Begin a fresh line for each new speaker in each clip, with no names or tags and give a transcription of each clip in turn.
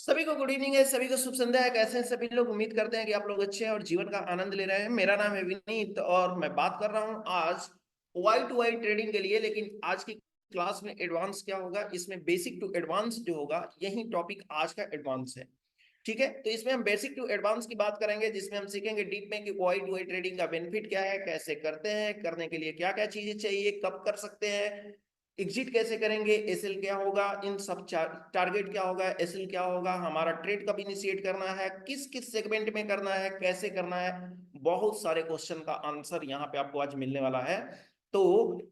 सभी को good evening है। सभी को शुभ संध्या है। कैसे हैं सभी लोग? उम्मीद करते हैं कि आप लोग अच्छे हैं और जीवन का आनंद ले रहे हैं। मेरा नाम है विनीत और मैं बात कर रहा हूं आज वाई टू वाई ट्रेडिंग के लिए। लेकिन आज की क्लास में एडवांस क्या होगा, इसमें बेसिक टू एडवांस जो होगा, यही टॉपिक आज का एडवांस है। ठीक है, तो इसमें हम बेसिक टू एडवांस की बात करेंगे, जिसमें हम सीखेंगे डीप में कि वाई टू वाई ट्रेडिंग का बेनिफिट क्या है, कैसे करते हैं, करने के लिए क्या क्या चीजें चाहिए, कब कर सकते हैं, एग्जिट कैसे करेंगे, एसएल क्या होगा, इन सब टारगेट क्या होगा, एसएल क्या होगा, हमारा ट्रेड कब इनिशिएट करना है, किस किस सेगमेंट में करना है, कैसे करना है। बहुत सारे क्वेश्चन का आंसर यहाँ पे आपको आज मिलने वाला है। तो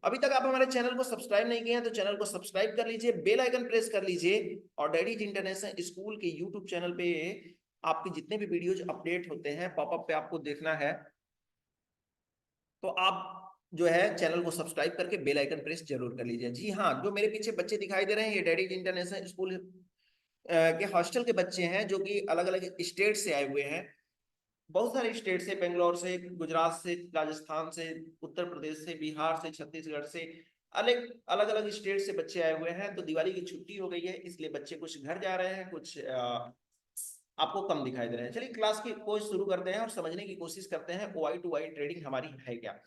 अभी तक आप हमारे चैनल को सब्सक्राइब नहीं किए हैं तो चैनल को सब्सक्राइब कर लीजिए, बेल आइकन प्रेस कर लीजिए और डैडीज इंटरनेशनल स्कूल के यूट्यूब चैनल पे आपके जितने भी वीडियोज अपडेट होते हैं पॉपअप पे आपको देखना है, तो आप जो है चैनल को सब्सक्राइब करके बेल आइकन प्रेस जरूर कर लीजिए। जी हाँ, जो मेरे पीछे बच्चे दिखाई दे रहे हैं ये डैडीज इंटरनेशनल स्कूल के हॉस्टल के बच्चे हैं, जो कि अलग अलग स्टेट से आए हुए हैं। बहुत सारे स्टेट से, बेंगलोर से, गुजरात से, राजस्थान से, उत्तर प्रदेश से, बिहार से, छत्तीसगढ़ से, अलग अलग अलग स्टेट से बच्चे आए हुए हैं। तो दिवाली की छुट्टी हो गई है, इसलिए बच्चे कुछ घर जा रहे हैं, कुछ आपको कम दिखाई दे रहे हैं। चलिए क्लास की कोई शुरू करते हैं और समझने की कोशिश करते हैं वाई टू वाई ट्रेडिंग हमारी है क्या।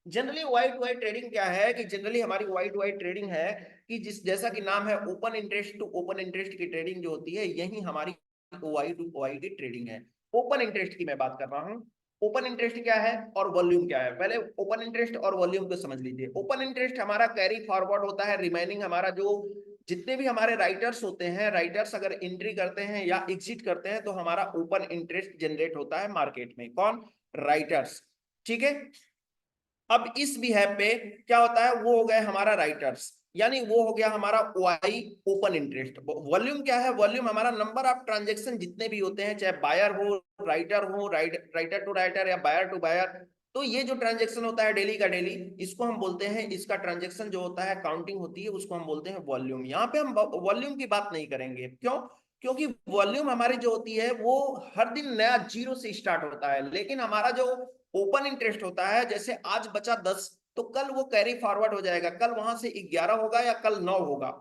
Generally y to y trading क्या है कि जनरली हमारी वाई टू वाई ट्रेडिंग है कि जिस जैसा कि नाम है, open interest to open interest की ट्रेडिंग जो होती है, यही हमारी वाई टू वाई की ट्रेडिंग है। ओपन इंटरेस्ट की मैं बात कर रहा हूं। ओपन इंटरेस्ट क्या है और वॉल्यूम क्या है, पहले ओपन इंटरेस्ट और वॉल्यूम को समझ लीजिए। ओपन इंटरेस्ट हमारा कैरी फॉरवर्ड होता है, रिमेनिंग हमारा जो जितने भी हमारे राइटर्स होते हैं, राइटर्स अगर एंट्री करते हैं या एग्जिट करते हैं तो हमारा ओपन इंटरेस्ट जनरेट होता है मार्केट में। कौन? राइटर्स। ठीक है, अब इस बिहेव पे क्या होता है, वो हो गए हमारा राइटर्स, यानी वो हो गया हमारा वाई ओपन इंटरेस्ट। वॉल्यूम क्या है? वॉल्यूम हमारा नंबर ऑफ ट्रांजेक्शन जितने भी होते हैं, चाहे बायर हो, राइटर टू राइटर या बायर टू बायर, तो ये जो ट्रांजेक्शन होता है डेली का डेली, इसको हम बोलते हैं, इसका ट्रांजेक्शन जो होता है, काउंटिंग होती है, उसको हम बोलते हैं वॉल्यूम। यहाँ पे हम वॉल्यूम की बात नहीं करेंगे। क्यों? क्योंकि वॉल्यूम हमारी जो होती है वो हर दिन नया जीरो से स्टार्ट होता है, लेकिन हमारा जो ओपन इंटरेस्ट होता है, जैसे आज बचा 10 तो कल वो कैरी फॉरवर्ड हो जाएगा, कल वहां से 11 होगा या कल 9 होगा।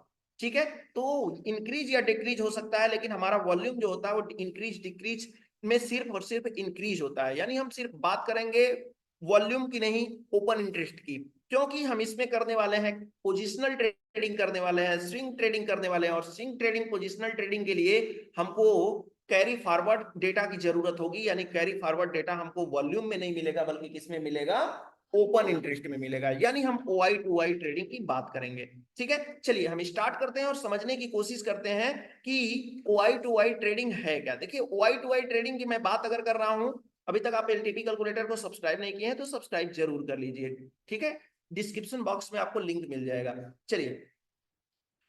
ठीक है, तो इंक्रीज या डिक्रीज हो सकता है, लेकिन हमारा वॉल्यूम जो होता है वो इंक्रीज डिक्रीज में सिर्फ और सिर्फ इंक्रीज होता है। यानी हम सिर्फ बात करेंगे वॉल्यूम की, नहीं ओपन इंटरेस्ट की, क्योंकि हम इसमें करने वाले हैं पोजिशनल ट्रेडिंग करने वाले हैं, स्विंग ट्रेडिंग करने वाले हैं, और स्विंग ट्रेडिंग पोजिशनल ट्रेडिंग के लिए हमको कैरी फॉरवर्ड डेटा की जरूरत होगी। यानी कैरी फॉरवर्ड डेटा हमको वॉल्यूम में नहीं मिलेगा, बल्कि किसमें मिलेगा? ओपन इंटरेस्ट में मिलेगा। यानी हम ओआई टू वाई ट्रेडिंग की बात करेंगे। ठीक है, चलिए हम स्टार्ट करते हैं और समझने की कोशिश करते हैं कि ओआई टू वाई ट्रेडिंग है क्या। देखिए, ओआई टू वाई ट्रेडिंग की मैं बात अगर कर रहा हूं, अभी तक आप एलटीपी कैलकुलेटर को सब्सक्राइब नहीं किए हैं तो सब्सक्राइब जरूर कर लीजिए। ठीक है, डिस्क्रिप्शन बॉक्स में आपको लिंक मिल जाएगा। चलिए,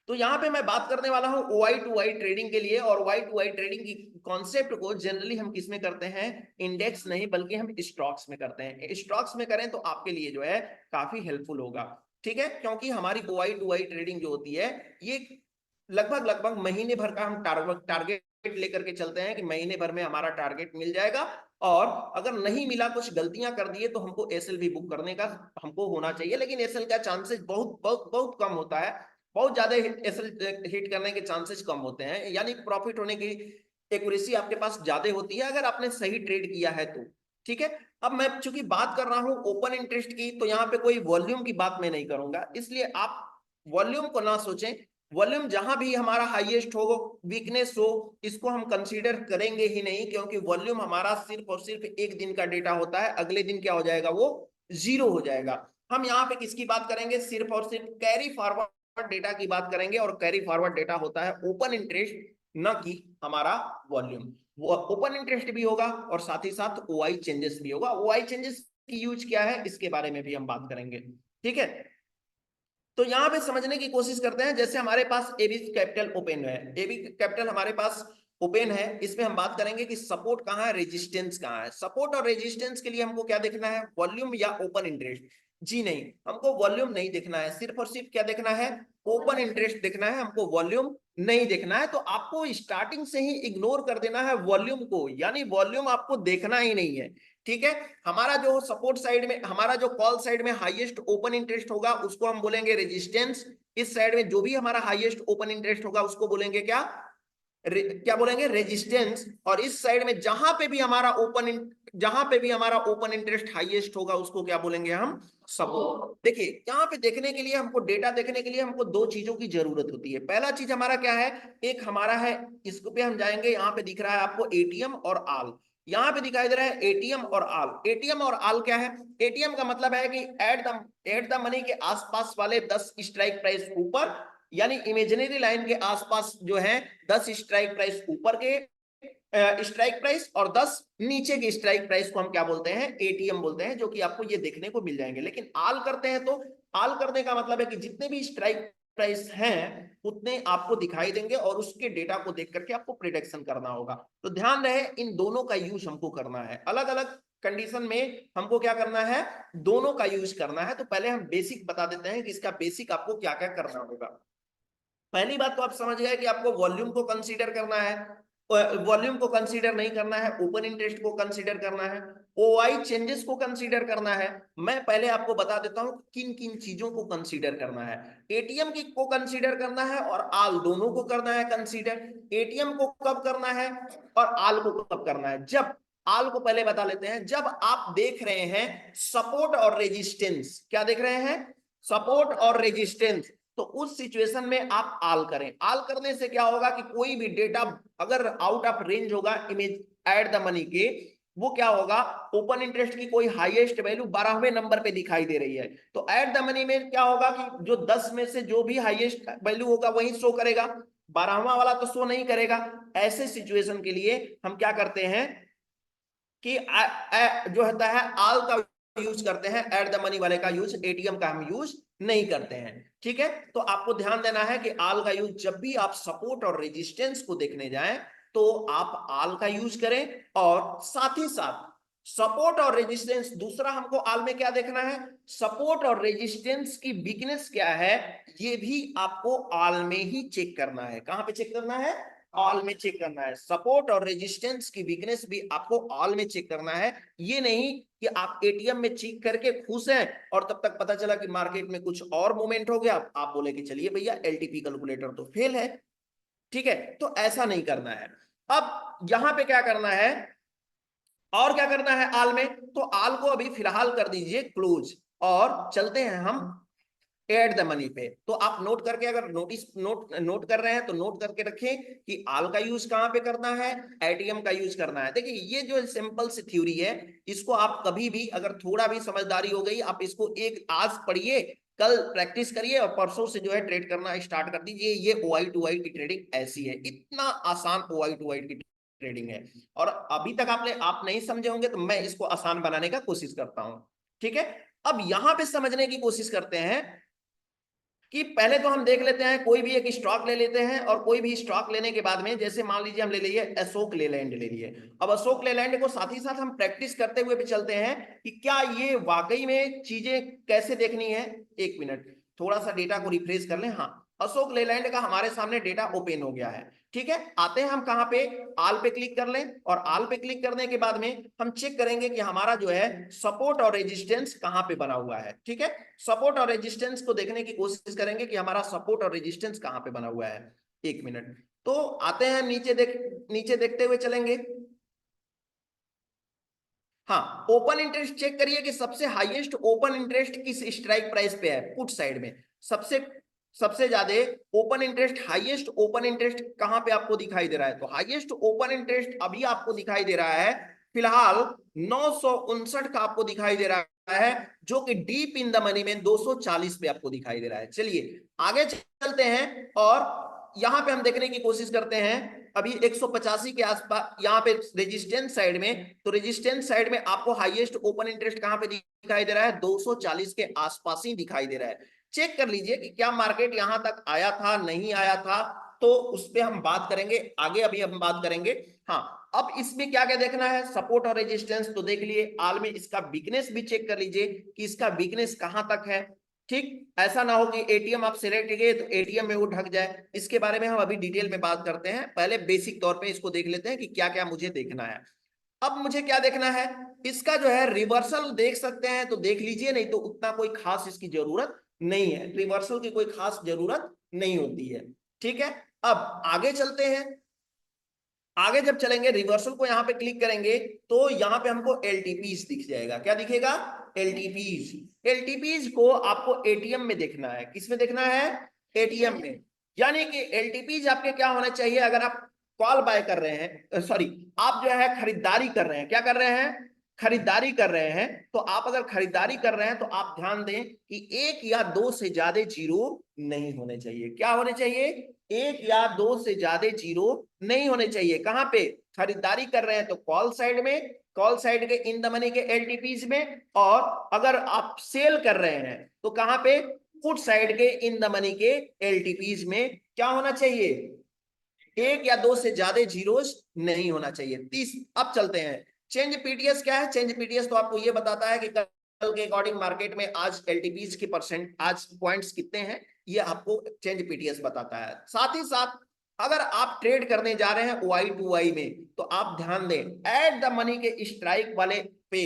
तो यहां पे मैं बात करने वाला हूं ओआई टू वाई ट्रेडिंग के लिए, और वाई टू वाई ट्रेडिंग की कॉन्सेप्ट को जनरली हम किस में करते हैं? इंडेक्स नहीं, बल्कि हम स्टॉक्स में करते हैं। स्टॉक्स में करें तो आपके लिए जो है काफी हेल्पफुल होगा। ठीक है, क्योंकि हमारी ओआई टू वाई ट्रेडिंग जो होती है, ये लगभग लगभग महीने भर का हम टारगेट लेकर के चलते हैं कि महीने भर में हमारा टारगेट मिल जाएगा, और अगर नहीं मिला, कुछ गलतियां कर दिए, तो हमको एसएल भी बुक करने का हमको होना चाहिए। लेकिन एसएल का चांसेस बहुत बहुत बहुत कम होता है, बहुत ज्यादा एसएल हिट करने के चांसेस कम होते हैं। यानी प्रॉफिट होने की एक्यूरेसी आपके पास ज्यादा होती है अगर आपने सही ट्रेड किया है तो। ठीक है, अब मैं चूंकि बात कर रहा हूं ओपन इंटरेस्ट की, तो यहाँ पे कोई वॉल्यूम की बात मैं नहीं करूंगा, इसलिए आप वॉल्यूम को ना सोचें। वॉल्यूम जहां भी हमारा हाईएस्ट हो, वीकनेस हो, इसको हम कंसीडर करेंगे ही नहीं, क्योंकि वॉल्यूम हमारा सिर्फ और सिर्फ एक दिन का डेटा होता है, अगले दिन क्या हो जाएगा? वो जीरो हो जाएगा। हम यहाँ पे किसकी बात करेंगे? सिर्फ और सिर्फ कैरी फॉरवर्ड डेटा की बात करेंगे, और कैरी फॉरवर्ड डेटा होता है ओपन इंटरेस्ट, न कि हमारा वॉल्यूम। वो ओपन इंटरेस्ट भी होगा और साथ ही साथ ओआई चेंजेस भी होगा। ओआई चेंजेस की यूज क्या है, इसके बारे में भी हम बात करेंगे। ठीक है, तो यहां पे समझने की कोशिश करते हैं। जैसे हमारे पास एबी कैपिटल ओपन है, एबी कैपिटल हमारे पास ओपन है, इसमें हम बात करेंगे कि सपोर्ट कहां है, रेजिस्टेंस कहां है। सपोर्ट और रेजिस्टेंस के लिए हमको क्या देखना है? वॉल्यूम या ओपन इंटरेस्ट? जी नहीं, हमको वॉल्यूम नहीं देखना है, सिर्फ और सिर्फ क्या देखना है? ओपन इंटरेस्ट देखना है, हमको वॉल्यूम नहीं देखना है। तो आपको स्टार्टिंग से ही इग्नोर कर देना है वॉल्यूम को, यानी वॉल्यूम आपको देखना ही नहीं है। ठीक है, हमारा जो सपोर्ट साइड में, हमारा जो कॉल साइड में हाईएस्ट ओपन इंटरेस्ट होगा उसको हम बोलेंगे रेजिस्टेंस। इस साइड में जो भी हमारा हाईएस्ट ओपन इंटरेस्ट होगा उसको बोलेंगे क्या? क्या बोलेंगे, रेजिस्टेंस, और इस साइड में जहां पे भी हमारा ओपन इंटरेस्ट हाईएस्ट होगा उसको क्या बोलेंगे हम, सपोर्ट। देखिए यहाँ पे देखने के लिए हमको, डेटा देखने के लिए हमको दो चीजों की जरूरत होती है। पहला चीज हमारा क्या है, एक हमारा है, इसको पे हम जाएंगे, यहाँ पे दिख रहा है आपको एटीएम और आल, यहाँ पे दिखाई दे रहा है एटीएम और आल। एटीएम और आल क्या है, एटीएम का मतलब है कि एट द मनी के आसपास वाले 10 स्ट्राइक प्राइस ऊपर, यानी इमेजिनरी लाइन के आसपास जो है 10 स्ट्राइक प्राइस ऊपर के स्ट्राइक प्राइस और 10 नीचे के स्ट्राइक प्राइस को हम क्या बोलते हैं, एटीएम बोलते हैं, जो कि आपको ये देखने को मिल जाएंगे। लेकिन आल करते हैं तो आल करने का मतलब है कि जितने भी स्ट्राइक प्राइस हैं उतने आपको दिखाई देंगे और उसके डेटा को देख करके आपको प्रिडिक्शन करना होगा। तो ध्यान रहे इन दोनों का यूज हमको करना है, अलग अलग कंडीशन में हमको क्या करना है, दोनों का यूज करना है। तो पहले हम बेसिक बता देते हैं कि इसका बेसिक आपको क्या क्या करना होगा। पहली बात तो आप समझ गए कि आपको वॉल्यूम को कंसीडर करना है, वॉल्यूम को कंसीडर नहीं करना है, ओपन इंटरेस्ट को कंसीडर करना है, ओआई चेंजेस को कंसीडर करना है। मैं पहले आपको बता देता हूं किन किन चीजों को कंसीडर करना है। एटीएम की को कंसीडर करना है और आल दोनों को करना है कंसीडर। एटीएम को कब करना है और आल को कब करना है, जब आल को पहले बता लेते हैं, जब आप देख रहे हैं सपोर्ट और रेजिस्टेंस, क्या देख रहे हैं, सपोर्ट और रेजिस्टेंस, तो उस सिचुएशन में आप आल करें। आल करने से क्या होगा कि कोई भी डेटा अगर आउट ऑफ रेंज होगा इमेज एट द मनी के, वो क्या होगा, ओपन इंटरेस्ट की कोई हाईएस्ट वैल्यू 12वें नंबर पे दिखाई दे रही है, तो एट द मनी में क्या होगा कि जो 10 में से जो भी हाईएस्ट वैल्यू होगा वही शो करेगा, 12वां वाला तो शो नहीं करेगा। ऐसे सिचुएशन के लिए हम क्या करते हैं कि जो होता है आल का यूज करते हैं, एट द मनी वाले का यूज, एटीएम का हम यूज नहीं करते हैं। ठीक है, तो आपको ध्यान देना है कि आल का यूज जब भी आप सपोर्ट और रेजिस्टेंस को देखने जाएं तो आप आल का यूज करें, और साथ ही साथ सपोर्ट और रेजिस्टेंस, दूसरा हमको आल में क्या देखना है, सपोर्ट और रेजिस्टेंस की वीकनेस क्या है, ये भी आपको आल में ही चेक करना है। कहां पे चेक करना है, ऑल में चेक करना है। सपोर्ट और रेजिस्टेंस की वीकनेस भी आपको ऑल में चेक करना है। ये नहीं कि आप एटीएम में चेक करके खुश हैं और तब तक पता चला कि मार्केट में कुछ और मूवमेंट हो गया, आप बोले कि चलिए भैया एलटीपी कैलकुलेटर तो फेल है। ठीक है, तो ऐसा नहीं करना है। अब यहां पे क्या करना है, और क्या करना है आल में, तो आल को अभी फिलहाल कर दीजिए क्लोज, और चलते हैं हम एट द मनी पे। तो आप नोट करके, अगर नोट कर रहे हैं तो नोट करके रखें कि आल का यूज कहां पे करना है, एटीएम का यूज करना है। देखिए ये जो सिंपल सी थ्योरी है, इसको आप कभी भी अगर थोड़ा भी समझदारी हो गई, आप इसको एक आज पढ़िए, कल प्रैक्टिस करिए और परसों से जो है ट्रेड करना स्टार्ट कर दीजिए। ये ओआई टू वाई की ट्रेडिंग ऐसी है, इतना आसान ओआई टू वाई की ट्रेडिंग है, और अभी तक आप नहीं समझे होंगे तो मैं इसको आसान बनाने का कोशिश करता हूं। ठीक है, अब यहां पे समझने की कोशिश करते हैं कि पहले तो हम देख लेते हैं, कोई भी एक स्टॉक ले लेते हैं, और कोई भी स्टॉक लेने के बाद में, जैसे मान लीजिए हम ले लिए अशोक लेलैंड ले लिए। अब अशोक लेलैंड को साथ ही साथ हम प्रैक्टिस करते हुए भी चलते हैं कि क्या ये वाकई में चीजें कैसे देखनी है। एक मिनट, थोड़ा सा डेटा को रिफ्रेश कर लें। हाँ, अशोक लेलैंड का हमारे सामने डेटा ओपन हो गया है। ठीक है, आते हैं हम कहां पे, आल पे क्लिक कर लें, और आल पे क्लिक करने के बाद में हम चेक करेंगे कि हमारा जो है सपोर्ट और रेजिस्टेंस कहां पे बना हुआ है। ठीक है, सपोर्ट और रेजिस्टेंस को देखने की कोशिश करेंगे कि हमारा सपोर्ट और रेजिस्टेंस कहां पे बना हुआ है। एक मिनट, तो आते हैं नीचे देखते हुए चलेंगे। हाँ, ओपन इंटरेस्ट चेक करिए कि सबसे हाईएस्ट ओपन इंटरेस्ट किस स्ट्राइक प्राइस पे है, पुट साइड में सबसे सबसे ज्यादा open interest, highest open interest कहां पे आपको दिखाई दे रहा है, तो हाईएस्ट ओपन इंटरेस्ट अभी आपको दिखाई दे रहा है फिलहाल 959 का आपको दिखाई दे रहा है, जो कि डीप इन द मनी में 240 पे आपको दिखाई दे रहा है। चलिए आगे चलते हैं और यहां पे हम देखने की कोशिश करते हैं। अभी 185 के आसपास यहाँ पे रेजिस्टेंस साइड में, तो रेजिस्टेंस साइड में आपको हाईएस्ट ओपन इंटरेस्ट कहां पे दिखाई दे रहा है, 240 के आसपास ही दिखाई दे रहा है। चेक कर लीजिए कि क्या मार्केट यहां तक आया था, नहीं आया था, तो उस पर हम बात करेंगे आगे, अभी हम बात करेंगे। हाँ, अब इसमें क्या क्या देखना है, सपोर्ट और रेजिस्टेंस तो देख लिए, आल में इसका वीकनेस भी चेक कर लीजिए कि इसका वीकनेस कहां तक है। ठीक, ऐसा ना हो कि एटीएम आप सिलेक्ट किए तो एटीएम में वो ढक जाए, इसके बारे में हम अभी डिटेल में बात करते हैं। पहले बेसिक तौर पे इसको देख लेते हैं कि क्या क्या मुझे देखना है। अब मुझे क्या देखना है, इसका जो है रिवर्सल देख सकते हैं तो देख लीजिए, नहीं तो उतना कोई खास इसकी जरूरत नहीं है, रिवर्सल की कोई खास जरूरत नहीं होती है। ठीक है, अब आगे चलते हैं। आगे जब चलेंगे रिवर्सल को यहाँ पे क्लिक करेंगे तो यहाँ पे हमको एलटीपीज दिख जाएगा। क्या दिखेगा? एलटीपीज। एलटीपीज को आपको एटीएम में देखना है। किस में देखना है? एटीएम में। यानी कि एलटीपीज आपके क्या होना चाहिए? अगर आप कॉल बाय कर रहे हैं, सॉरी, आप जो है खरीदारी कर रहे हैं, क्या कर रहे हैं? खरीदारी कर रहे हैं। तो आप अगर खरीदारी कर रहे हैं तो आप ध्यान दें कि एक या दो से ज्यादा जीरो नहीं होने चाहिए। क्या होने चाहिए? एक या दो से ज्यादा जीरो नहीं होने चाहिए। कहां पे खरीदारी कर रहे हैं? तो कॉल साइड में, कॉल साइड के इन द मनी के एलटीपीज में। और अगर आप सेल कर रहे हैं तो कहां पे? पुट साइड के इन द मनी के एलटीपीज में क्या होना चाहिए? एक या दो से ज्यादा जीरोस नहीं होना चाहिए। अब चलते हैं चेंज पीटीएस। क्या है चेंज पीटीएस? तो आपको ये बताता है कि कल के अकॉर्डिंग मार्केट में आज एलटीपीज की परसेंट, आज पॉइंट्स कितने हैं, ये आपको चेंज पीटीएस बताता है। साथ ही साथ अगर आप ट्रेड करने जा रहे हैं वाई टू वाई में तो आप ध्यान दें एट द मनी के स्ट्राइक वाले पे,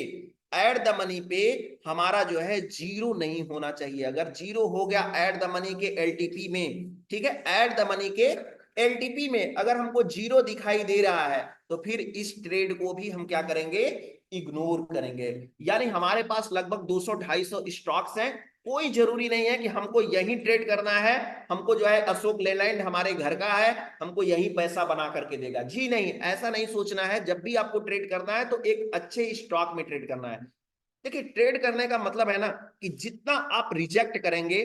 एट द मनी पे हमारा जो है जीरो नहीं होना चाहिए। अगर जीरो हो गया एट द मनी के एलटीपी में, ठीक है, एट द मनी के एलटीपी में अगर हमको जीरो दिखाई दे रहा है तो फिर इस ट्रेड को भी हम क्या करेंगे? इग्नोर करेंगे। यानी हमारे पास लगभग 200-250 स्टॉक्स हैं। कोई जरूरी नहीं है कि हमको यही ट्रेड करना है, हमको जो है अशोक लेलैंड हमारे घर का है, हमको यही पैसा बना करके देगा। जी नहीं, ऐसा नहीं सोचना है। जब भी आपको ट्रेड करना है तो एक अच्छे स्टॉक में ट्रेड करना है। देखिए, ट्रेड करने का मतलब है ना कि जितना आप रिजेक्ट करेंगे,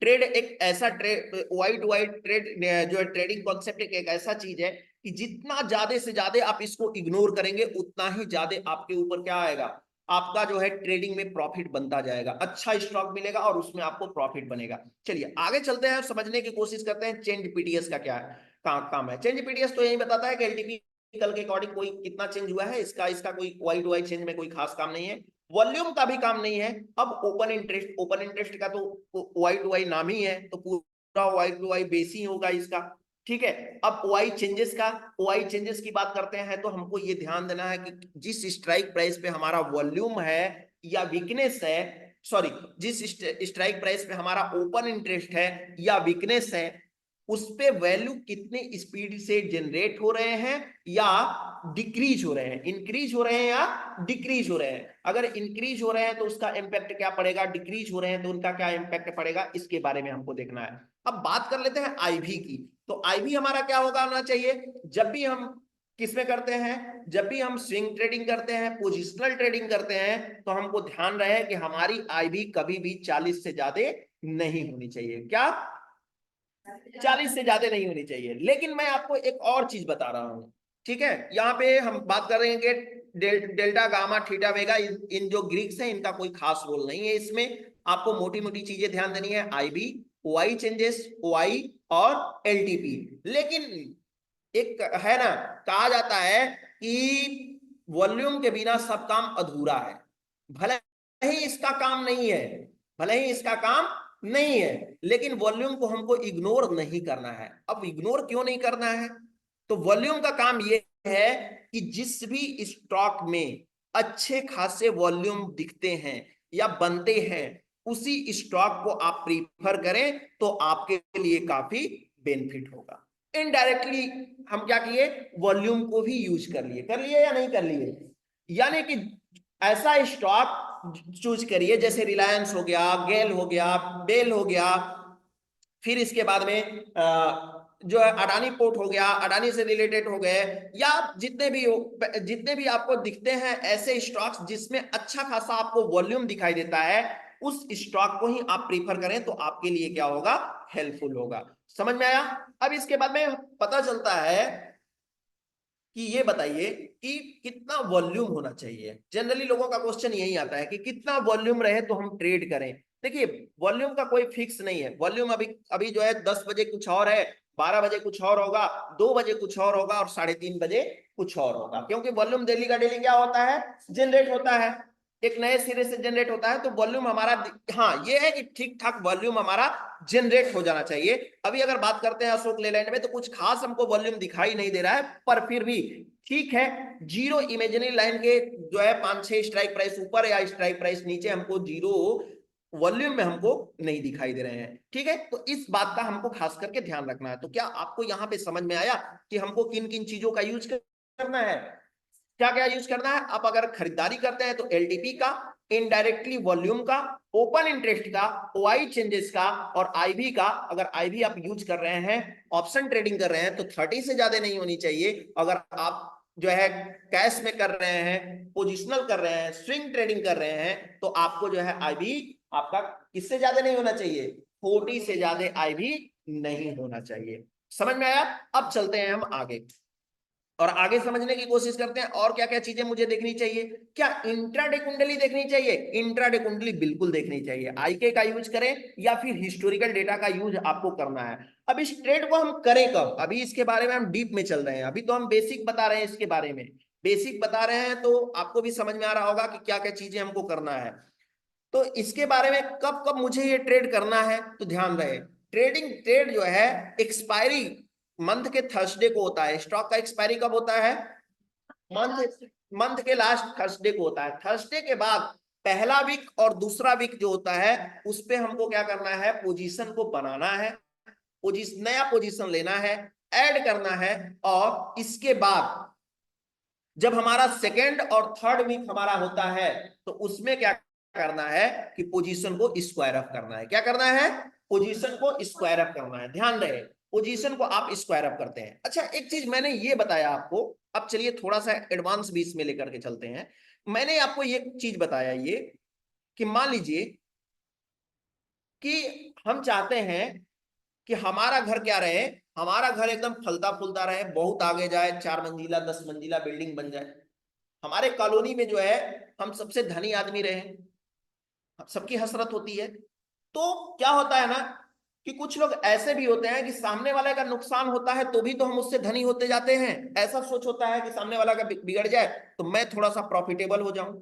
ट्रेड एक ऐसा trade, y to y trade जो है, ट्रेडिंग कॉन्सेप्ट एक ऐसा चीज है कि जितना ज्यादा से ज्यादा आप इसको इग्नोर करेंगे उतना ही ज्यादा आपके ऊपर क्या आएगा? आपका जो है ट्रेडिंग में प्रॉफिट बनता जाएगा, अच्छा स्टॉक मिलेगा और उसमें आपको प्रॉफिट बनेगा। चलिए आगे चलते हैं और समझने की कोशिश करते हैं चेंज पीटीएस का क्या है, काम है। चेंज पीटीएस तो यही बताता है कि एलटीपी कल के अकॉर्डिंग कोई कितना चेंज हुआ है, इसका इसका कोई वाई टू वाई चेंज में कोई खास काम नहीं है, वॉल्यूम का भी काम नहीं है। अब ओपन इंटरेस्ट, ओपन इंटरेस्ट का तो वाई टू वाई नाम ही है, तो पूरा वाई टू वाई बेस ही होगा इसका, ठीक है। अब वाई चेंजेस का, वाई चेंजेस की बात करते हैं तो हमको ये ध्यान देना है कि जिस स्ट्राइक प्राइस पे हमारा वॉल्यूम है या वीकनेस है, सॉरी, जिस स्ट्राइक प्राइस पे हमारा ओपन इंटरेस्ट है या वीकनेस है, उस पे वैल्यू कितने स्पीड से जनरेट हो रहे हैं या डिक्रीज हो रहे हैं, इंक्रीज हो रहे हैं या डिक्रीज हो रहे हैं। अगर इंक्रीज हो रहे हैं तो उसका इंपैक्ट क्या पड़ेगा, डिक्रीज हो रहे हैं तो उनका क्या इंपैक्ट पड़ेगा, इसके बारे में हमको देखना है। अब बात कर लेते हैं आईवी की। तो आईवी हमारा क्या होना चाहिए? जब भी हम किसमें करते हैं, जब भी हम स्विंग ट्रेडिंग करते हैं, पोजिशनल ट्रेडिंग करते हैं, तो हमको ध्यान रहे कि हमारी आईवी कभी भी 40 से ज्यादा नहीं होनी चाहिए। क्या? 40 से ज्यादा नहीं होनी चाहिए। लेकिन मैं आपको एक और चीज बता रहा हूं, ठीक है। यहाँ पे हम बात कर रहे हैं कि डेल्टा गामा थीटा वेगा, इन जो ग्रीक्स हैं इनका कोई खास रोल नहीं है इसमें। आपको मोटी मोटी चीजें ध्यान देनी है, आईबी, ओआई चेंजेस, ओआई और एलटीपी। लेकिन एक है ना, कहा जाता है कि वॉल्यूम के बिना सब काम अधूरा है। भले ही इसका काम नहीं है, भले ही इसका काम नहीं है, लेकिन वॉल्यूम को हमको इग्नोर नहीं करना है। अब इग्नोर क्यों नहीं करना है? तो वॉल्यूम का काम यह है कि जिस भी स्टॉक में अच्छे खासे वॉल्यूम दिखते हैं या बनते हैं, उसी स्टॉक को आप प्रीफर करें तो आपके लिए काफी बेनिफिट होगा। इनडायरेक्टली हम क्या किए? वॉल्यूम को भी यूज कर लिए या नहीं कर लिए? यानी कि ऐसा स्टॉक चूज करिए जैसे रिलायंस हो गया, गेल हो गया, बेल हो गया, फिर इसके बाद में जो है अडानी पोर्ट हो गया, अडानी से रिलेटेड हो गए, या जितने भी आपको दिखते हैं ऐसे स्टॉक्स जिसमें अच्छा खासा आपको वॉल्यूम दिखाई देता है, उस स्टॉक को ही आप प्रीफर करें तो आपके लिए क्या होगा? हेल्पफुल होगा। समझ में आया? अब इसके बाद में पता चलता है कि ये बताइए कि कितना वॉल्यूम होना चाहिए। जनरली लोगों का क्वेश्चन यही आता है कि कितना वॉल्यूम रहे तो हम ट्रेड करें। देखिए, वॉल्यूम का कोई फिक्स नहीं है। वॉल्यूम अभी अभी जो है 10 बजे कुछ और है, 12 बजे कुछ और होगा, 2 बजे कुछ और होगा और 3:30 बजे कुछ और होगा। क्योंकि वॉल्यूम डेली का डेली क्या होता है? जनरेट होता है, एक नए सिरे से जनरेट होता है। तो वॉल्यूम हमारा, हाँ ये है कि ठीक ठाक वॉल्यूम हमारा जनरेट हो जाना चाहिए। अभी अगर बात करते हैं अशोक लेलैंड में तो कुछ खास हमको वॉल्यूम दिखाई नहीं दे रहा है, पर फिर भी ठीक है। जीरो इमेजिनरी लाइन के जो है 5-6 स्ट्राइक प्राइस ऊपर या स्ट्राइक प्राइस नीचे हमको जीरो वॉल्यूम में हमको नहीं दिखाई दे रहे हैं। ठीक है, तो इस बात का हमको खास करके ध्यान रखना है। तो क्या आपको यहाँ पे समझ में आया कि हमको किन किन चीजों का यूज करना है, क्या क्या यूज करना है। आप अगर खरीदारी करते हैं तो एलटीपी का, इनडायरेक्टली वॉल्यूम का, ओपन इंटरेस्ट का, ओआई चेंजेस का और आईवी का। अगर आईवी आप यूज कर रहे हैं, ऑप्शन ट्रेडिंग कर रहे हैं, तो 30 से ज्यादा नहीं होनी चाहिए। अगर आप जो है कैश में कर रहे हैं, पोजिशनल कर रहे हैं, स्विंग ट्रेडिंग कर रहे हैं, तो आपको जो है आईवी आपका किससे ज्यादा नहीं होना चाहिए, 40 से ज्यादा आईवी नहीं होना चाहिए। समझ में आया। अब चलते हैं हम आगे और आगे समझने की कोशिश करते हैं और क्या क्या चीजें मुझे देखनी चाहिए। क्या इंट्राडे कुंडली देखनी चाहिए? इंट्राडे कुंडली बिल्कुल देखनी चाहिए। आईके का यूज करें या फिर हिस्टोरिकल डेटा का यूज आपको करना है। अब इस ट्रेड को हम करें कब, अभी इसके बारे में हम डीप में चल रहे हैं। अभी तो हम बेसिक बता रहे हैं, इसके बारे में बेसिक बता रहे हैं, तो आपको भी समझ में आ रहा होगा कि क्या क्या चीजें हमको करना है। तो इसके बारे में कब कब मुझे ये ट्रेड करना है, तो ध्यान रहे, ट्रेड जो है एक्सपायरी मंथ के थर्सडे को होता है। स्टॉक का एक्सपायरी कब होता है? मंथ मंथ के लास्ट थर्सडे को होता है। थर्सडे के बाद पहला वीक और दूसरा वीक जो होता है, उस पे हमको क्या करना है, पोजीशन को बनाना है, नया पोजीशन लेना है, ऐड करना है। और इसके बाद जब हमारा सेकेंड और थर्ड वीक हमारा होता है, तो उसमें क्या करना है कि पोजीशन को स्क्वायर अप करना है। क्या करना है? पोजीशन को स्क्वायर अप करना है। ध्यान रहे, पोजीशन को आप स्क्वायर अप करते हैं। अच्छा, एक चीज मैंने ये बताया आपको, अब चलिए थोड़ा सा एडवांस भी इसमें लेकर के चलते हैं। मैंने आपको ये चीज बताया ये कि मान लीजिए कि हम चाहते हैं कि हमारा घर क्या रहे, हमारा घर एकदम फलता फूलता रहे, बहुत आगे जाए, 4 मंजिला 10 मंजिला बिल्डिंग बन जाए, हमारे कॉलोनी में जो है हम सबसे धनी आदमी रहे, सबकी हसरत होती है। तो क्या होता है ना कि कुछ लोग ऐसे भी होते हैं कि सामने वाले का नुकसान होता है तो भी तो हम उससे धनी होते जाते हैं। ऐसा सोच होता है कि सामने वाला का बिगड़ जाए तो मैं थोड़ा सा प्रॉफिटेबल हो जाऊं,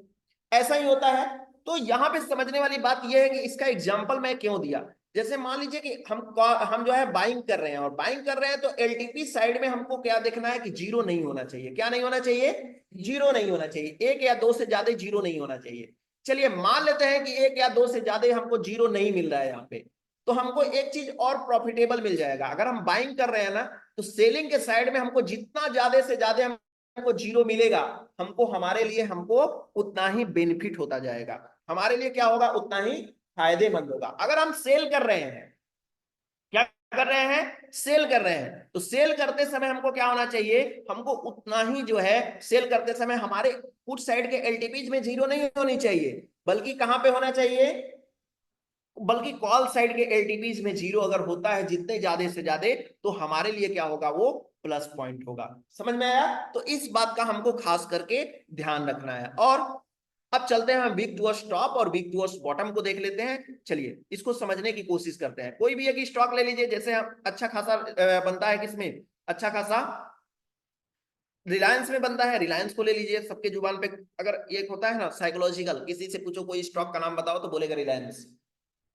ऐसा ही होता है। तो यहाँ पे समझने वाली बात यह है कि इसका एग्जाम्पल मैं क्यों दिया। जैसे मान लीजिए कि हम जो है बाइंग कर रहे हैं, और बाइंग कर रहे हैं तो एलटीपी साइड में हमको क्या देखना है कि जीरो नहीं होना चाहिए। क्या नहीं होना चाहिए? जीरो नहीं होना चाहिए। एक या दो से ज्यादा जीरो नहीं होना चाहिए। चलिए मान लेते हैं कि एक या दो से ज्यादा हमको जीरो नहीं मिल रहा है यहाँ पे, तो हमको एक चीज और प्रॉफिटेबल मिल जाएगा। अगर हम बाइंग कर रहे हैं ना, तो सेलिंग के साइड में हमको जितना ज्यादा से ज्यादा हमको जीरो मिलेगा, हमको हमारे लिए हमको उतना ही बेनिफिट होता जाएगा, हमारे लिए क्या होगा, उतना ही फायदेमंद होगा। अगर हम सेल कर रहे हैं, क्या कर रहे हैं, सेल कर रहे हैं, तो सेल करते समय हमको क्या होना चाहिए, हमको उतना ही जो है सेल करते समय हमारे पुट साइड के एलटीपीज में जीरो नहीं होनी चाहिए, बल्कि कहां पे होना चाहिए, बल्कि कॉल साइड के एलटीपीज में जीरो अगर होता है जितने ज्यादा से ज्यादा, तो हमारे लिए क्या होगा, वो प्लस पॉइंट होगा। समझ में आया। तो इस बात का हमको खास करके ध्यान रखना है। और अब चलते हैं हम वीक टू टॉप और वीक टू बॉटम को देख लेते हैं। चलिए इसको समझने की कोशिश करते हैं। कोई भी एक स्टॉक ले लीजिए, जैसे हम अच्छा खासा बनता है किसमें, अच्छा खासा रिलायंस में बनता है, रिलायंस को ले लीजिए। सबके जुबान पे अगर एक होता है ना साइकोलॉजिकल, किसी से पूछो कोई स्टॉक का नाम बताओ तो बोलेगा रिलायंस,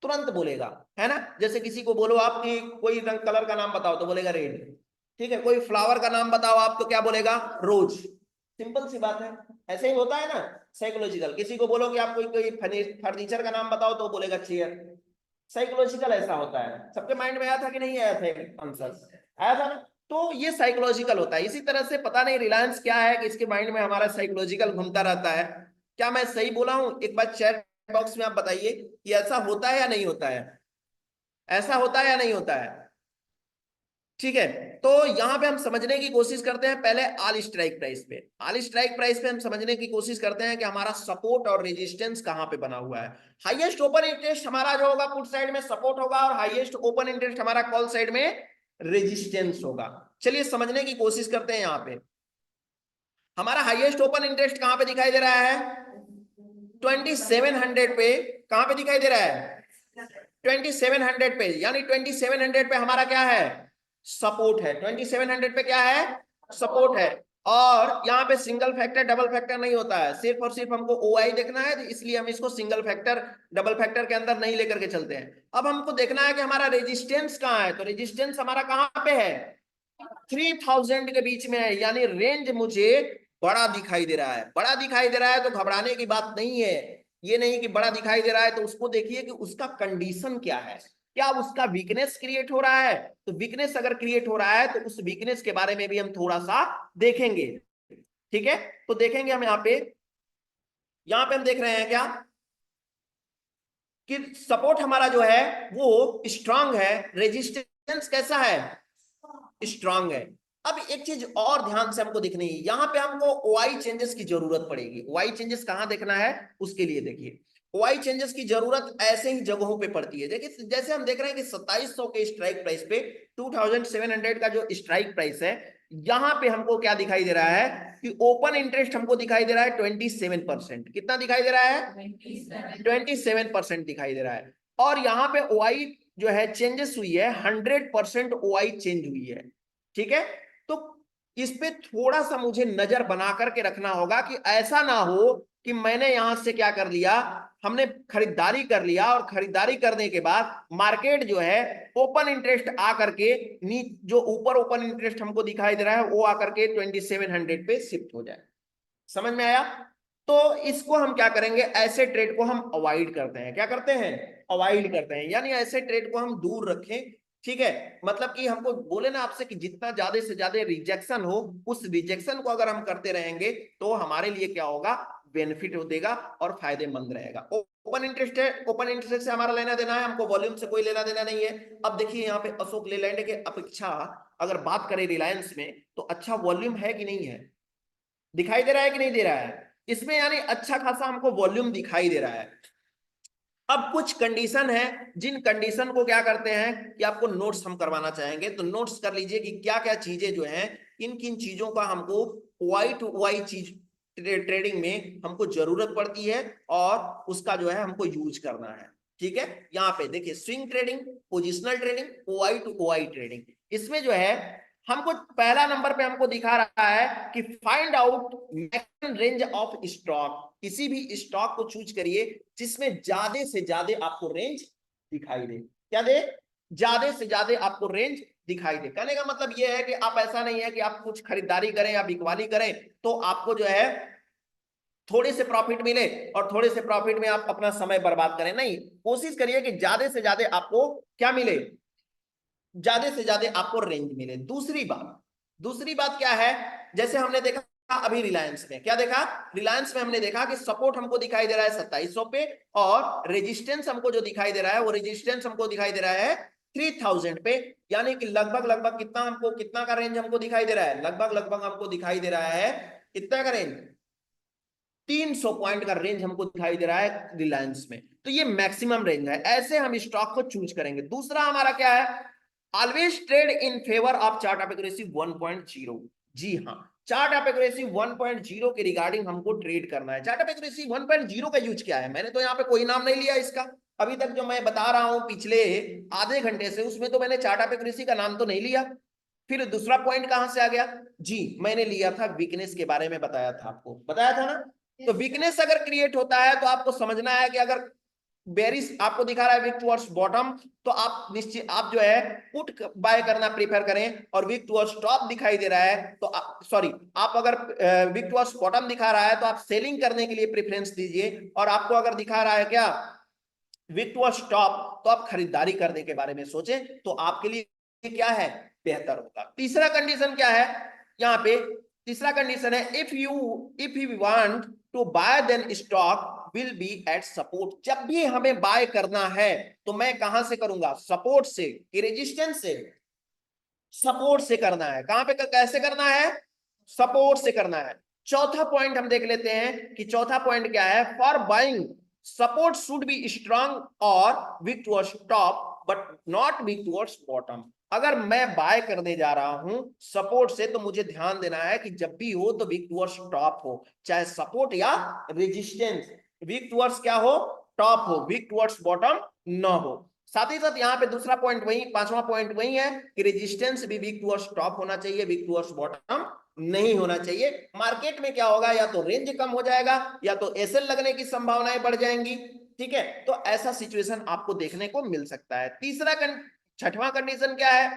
तुरंत बोलेगा, है ना। जैसे किसी को बोलो आपकी कोई रंग कलर का नाम बताओ तो बोलेगा रेड। ठीक है, कोई फ्लावर का नाम बताओ आप तो क्या बोलेगा, रोज। सिंपल सी बात है, ऐसे ही होता है ना साइकोलॉजिकल। किसी को बोलो कि आप कोई कोई फर्नीचर का नाम बताओ तो बोलेगा चेयर। साइकोलॉजिकल ऐसा होता है। सबके माइंड में आया था कि नहीं आया था आंसर, आया था ना। तो ये साइकोलॉजिकल होता है। इसी तरह से पता नहीं रिलायंस क्या है कि इसके माइंड में हमारा साइकोलॉजिकल घूमता रहता है। क्या मैं सही बोला हूं? एक बार चैट बॉक्स में आप बताइए कि ऐसा होता है या नहीं होता है, ऐसा होता है या नहीं होता है। ठीक है, तो यहां पे हम समझने की कोशिश करते हैं पहले ऑल स्ट्राइक प्राइस पे। ऑल स्ट्राइक प्राइस पे हम समझने की कोशिश करते हैं कि हमारा सपोर्ट और रेजिस्टेंस कहां पे बना हुआ है। हाईएस्ट ओपन इंटरेस्ट हमारा जो होगा पुट साइड में सपोर्ट होगा, और हाईएस्ट ओपन इंटरेस्ट हमारा कॉल साइड में रेजिस्टेंस होगा। चलिए समझने की कोशिश करते हैं। यहां पे हमारा हाईएस्ट ओपन इंटरेस्ट कहां पे दिखाई दे रहा है, 2700 पे। कहां पे दिखाई दे रहा है, 2700 पे। यानी 2700 पे हमारा क्या है, सपोर्ट है। 2700 पे क्या है, सपोर्ट है। और यहाँ पे सिंगल फैक्टर डबल फैक्टर नहीं होता है, सिर्फ और सिर्फ हमको ओआई देखना है, इसलिए हम इसको सिंगल फैक्टर डबल फैक्टर के अंदर नहीं लेकर के चलते हैं। अब हमको देखना है कि हमारा रेजिस्टेंस कहाँ है, तो रेजिस्टेंस हमारा कहाँ पे है, 3000 के बीच में है। यानी रेंज मुझे बड़ा दिखाई दे रहा है, बड़ा दिखाई दे रहा है तो घबराने की बात नहीं है। ये नहीं कि बड़ा दिखाई दे रहा है तो उसको देखिए कि उसका कंडीशन क्या है, क्या उसका वीकनेस क्रिएट हो रहा है। तो वीकनेस अगर क्रिएट हो रहा है तो उस वीकनेस के बारे में भी हम थोड़ा सा देखेंगे। ठीक है, तो देखेंगे हम यहाँ पे हम देख रहे हैं क्या कि सपोर्ट हमारा जो है वो स्ट्रांग है, रेजिस्टेंस कैसा है, स्ट्रांग है। अब एक चीज और ध्यान से हमको दिखनी है, यहाँ पे हमको ओआई चेंजेस की जरूरत पड़ेगी। ओआई चेंजेस कहाँ देखना है, उसके लिए देखिए ओआई चेंजेस की जरूरत ऐसे ही जगहों पे पड़ती है। देखिए जैसे हम देख रहे हैं कि 2700 के स्ट्राइक प्राइस पे 2700 का जो स्ट्राइक प्राइस है, यहाँ पे हमको क्या दिखाई दे रहा है कि ओपन इंटरेस्ट हमको दिखाई दे रहा है 27%। कितना दिखाई दे रहा है, 27% दिखाई दे रहा है। और यहाँ पे ओआई जो है चेंजेस हुई है, 100% ओआई चेंज हुई है। ठीक है, तो इस पे थोड़ा सा मुझे नजर बना करके रखना होगा कि ऐसा ना हो कि मैंने यहां से क्या कर लिया, हमने खरीदारी कर लिया और खरीदारी करने के बाद मार्केट जो है ओपन इंटरेस्ट आ करके जो ऊपर ओपन इंटरेस्ट हमको दिखाई दे रहा है वो आकर के 2700 पे शिफ्ट हो जाए। समझ में आया? तो इसको हम क्या करेंगे, ऐसे ट्रेड को हम अवॉइड करते हैं। क्या करते हैं, अवॉइड करते हैं, यानी ऐसे ट्रेड को हम दूर रखें। ठीक है, मतलब कि हमको बोले ना आपसे कि जितना ज्यादा से ज्यादा रिजेक्शन हो, उस रिजेक्शन को अगर हम करते रहेंगे तो हमारे लिए क्या होगा, बेनिफिट देगा और फायदेमंद रहेगा। ओपन इंटरेस्ट है, ओपन इंटरेस्ट से हमारा लेना देना है, हमको वॉल्यूम से कोई लेना देना नहीं है। अब देखिए यहाँ पे अशोक लेलैंड के अपेक्षा अगर बात करें रिलायंस में, तो अच्छा वॉल्यूम है कि नहीं है, दिखाई दे रहा है कि नहीं दे रहा है इसमें, यानी अच्छा खासा हमको वॉल्यूम दिखाई दे रहा है। अब कुछ कंडीशन है, जिन कंडीशन को क्या करते हैं कि आपको नोट्स हम करवाना चाहेंगे, तो नोट्स कर लीजिए कि क्या क्या चीजें जो हैं, किन किन चीजों का हमको वाई टू वाई चीज ट्रेडिंग में हमको जरूरत पड़ती है और उसका जो है हमको यूज करना है। ठीक है, यहाँ पे देखिए swing trading, positional trading, OI to OI trading, इसमें जो है हमको पहला नंबर पे हमको दिखा रहा है कि find out maximum range of stock. किसी भी स्टॉक को चूज करिए जिसमें ज्यादा से ज्यादा आपको रेंज दिखाई दे। क्या दे, ज्यादा से ज्यादा आपको रेंज दिखाई दे। कहने का मतलब यह है कि आप ऐसा नहीं है कि आप कुछ खरीदारी करें या बिकवाली करें तो आपको जो है थोड़े से प्रॉफिट मिले और थोड़े से प्रॉफिट में आप अपना समय बर्बाद करें। नहीं, कोशिश करिए कि ज्यादा से ज्यादा आपको क्या मिले, ज्यादा से ज्यादा आपको रेंज मिले। दूसरी बात क्या है, जैसे हमने देखा अभी रिलायंस में, क्या देखा, रिलायंस में हमने देखा कि सपोर्ट हमको दिखाई दे रहा है 2700 पे और रेजिस्टेंस हमको जो दिखाई दे रहा है वो रेजिस्टेंस हमको दिखाई दे रहा है 3000 पे। यानी कि लगभग लगभग कितना हमको, कितना का रेंज हमको दिखाई दे रहा है, लगभग लगभग हमको दिखाई दे रहा है कितना का रेंज, 300 पॉइंट का रेंज हमको दिखाई दे रहा है रिलायंस में। तो ये मैक्सिमम रेंज है, ऐसे हम स्टॉक को चूज करेंगे। दूसरा हमारा क्या है, always trade in favour of chart of accuracy 1.0। जी हाँ, चार्ट ऑफ एक्यूरेसी 1.0 के रिगार्डिंग हमको ट्रेड करना है। चार्ट ऑफ एक्यूरेसी 1.0 का यूज क्या है, मैंने तो यहाँ पे कोई नाम नहीं लिया इसका, अभी तक जो मैं बता रहा हूं पिछले आधे घंटे से उसमें तो मैंने चार्ट ऑफ एक्यूरेसी का नाम तो नहीं लिया। फिर दूसरा पॉइंट कहां से आ गया, जी मैंने लिया था वीकनेस के बारे में, बताया था आपको, बताया था ना। तो वीकनेस अगर क्रिएट होता है तो आपको समझना है कि अगर बेरिस आपको दिखा रहा है विक टुवर्ड्स बॉटम, तो आप निश्चित आप जो है पुट बाय करना प्रीफर करें। और विक टुवर्ड्स टॉप दिखाई दे रहा है तो सॉरी, आप अगर विक टुवर्ड्स बॉटम दिखा रहा है तो आप सेलिंग करने के लिए प्रेफरेंस दीजिए। और आपको अगर दिखा रहा है क्या विक टुवर्ड्स टॉप, तो आप खरीदारी करने के बारे में सोचें, तो आपके लिए क्या है, बेहतर होगा। तीसरा कंडीशन क्या है, यहाँ पे तीसरा कंडीशन है if you want to buy then stock will be at support. जब भी हमें बाय करना है तो मैं कहां से करूंगा, सपोर्ट से कि रेजिस्टेंस से, सपोर्ट से करना है। कहां पे कैसे करना है, सपोर्ट से करना है। चौथा पॉइंट हम देख लेते हैं कि चौथा पॉइंट क्या है, for buying support should be strong और weak towards top but not weak towards bottom. अगर मैं बाय करने जा रहा हूं सपोर्ट से तो मुझे ध्यान देना है कि जब भी हो तो वीक टुवर्ड्स टॉप हो, चाहे सपोर्ट या रेजिस्टेंस, वीक टुवर्ड्स क्या हो, टॉप हो, वीक टुवर्ड्स बॉटम न हो। साथ ही साथ यहाँ पे दूसरा पॉइंट वही, पांचवा पॉइंट वही है कि रेजिस्टेंस भी वीक टुवर्ड्स टॉप होना चाहिए, वीक टुवर्ड्स बॉटम नहीं होना चाहिए। मार्केट में क्या होगा, या तो रेंज कम हो जाएगा या तो एसएल लगने की संभावनाएं बढ़ जाएंगी। ठीक है, तो ऐसा सिचुएशन आपको देखने को मिल सकता है। छठवां कंडीशन क्या है,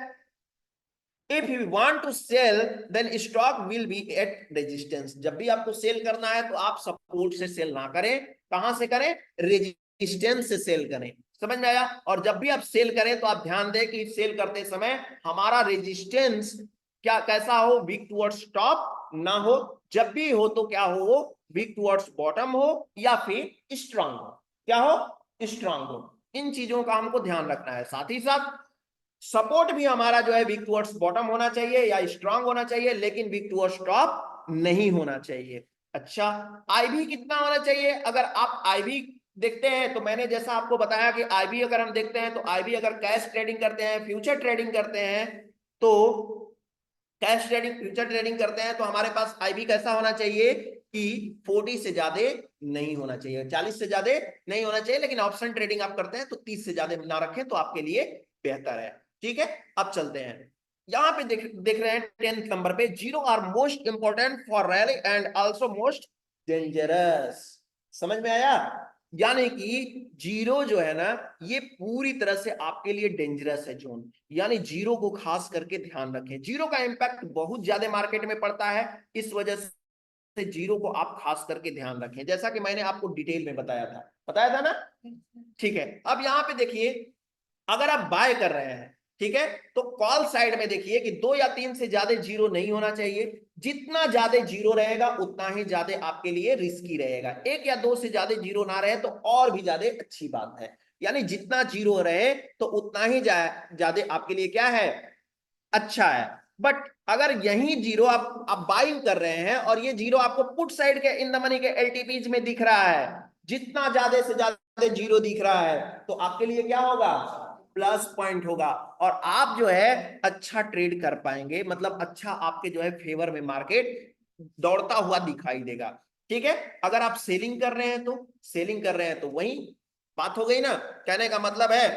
if you want to sell then stock will be at resistance. जब भी आपको सेल करना है तो आप सपोर्ट से सेल ना करें, कहां से करें? रेजिस्टेंस से सेल करें। समझ में आया? और जब भी आप सेल करें तो आप ध्यान दें कि सेल करते समय हमारा रेजिस्टेंस क्या कैसा हो? वीक टुवर्ड्स टॉप ना हो, जब भी हो तो क्या हो? वीक टुवर्ड्स बॉटम हो या फिर स्ट्रांग हो। क्या हो? स्ट्रांग हो। इन चीजों का हमको ध्यान रखना है। साथ ही साथ सपोर्ट भी हमारा जो है वीक टुवर्ड्स बॉटम होना चाहिए या स्ट्रांग होना चाहिए, लेकिन वीक टुवर्ड्स टॉप नहीं होना चाहिए। अच्छा, आईवी कितना होना चाहिए? अगर आप आईवी देखते हैं तो मैंने जैसा आपको बताया कि आईवी अगर हम देखते हैं तो आईवी अगर कैश ट्रेडिंग करते हैं, फ्यूचर ट्रेडिंग करते हैं, तो कैश ट्रेडिंग फ्यूचर ट्रेडिंग करते हैं तो हमारे पास आईवी कैसा होना चाहिए कि 40 से ज्यादा नहीं होना चाहिए, 40 से ज्यादा नहीं होना चाहिए। लेकिन ऑप्शन ट्रेडिंग आप करते हैं तो 30 से ज्यादा ना रखें तो आपके लिए बेहतर है। ठीक है, अब चलते हैं। यहां पे देख रहे हैं 10th नंबर पे, zero are most important for rally and also most dangerous. समझ में आया? यानी कि जीरो जो है ना, ये पूरी तरह से आपके लिए डेंजरस है जोन। यानी जीरो को खास करके ध्यान रखें। जीरो का इंपैक्ट बहुत ज्यादा मार्केट में पड़ता है, इस वजह से जीरो को आप खास करके ध्यान रखें, जैसा कि मैंने आपको डिटेल में बताया था ना। ठीक है, अब यहां पे देखिए, अगर आप बाय कर रहे हैं, ठीक है, तो कॉल साइड में देखिए कि 2 या 3 से ज्यादा जीरो नहीं होना चाहिए। जितना ज्यादा जीरो रहेगा उतना ही ज्यादा आपके लिए रिस्की रहेगा। 1 या 2 से ज्यादा जीरो ना रहे तो और भी ज्यादा अच्छी बात है। यानी जितना जीरो रहे तो उतना ही ज्यादा आपके लिए क्या है? अच्छा है। बट अगर यही जीरो आप बाइंग कर रहे हैं और ये जीरो आपको पुट साइड के इन द मनी के एलटीपीज में दिख रहा है, जितना ज्यादा से ज्यादा जीरो दिख रहा है तो आपके लिए क्या होगा? प्लस पॉइंट होगा। और आप जो है अच्छा ट्रेड कर पाएंगे, मतलब अच्छा आपके जो है फेवर में मार्केट दौड़ता हुआ दिखाई देगा। ठीक है, अगर आप सेलिंग कर रहे हैं तो वही बात हो गई ना। कहने का मतलब है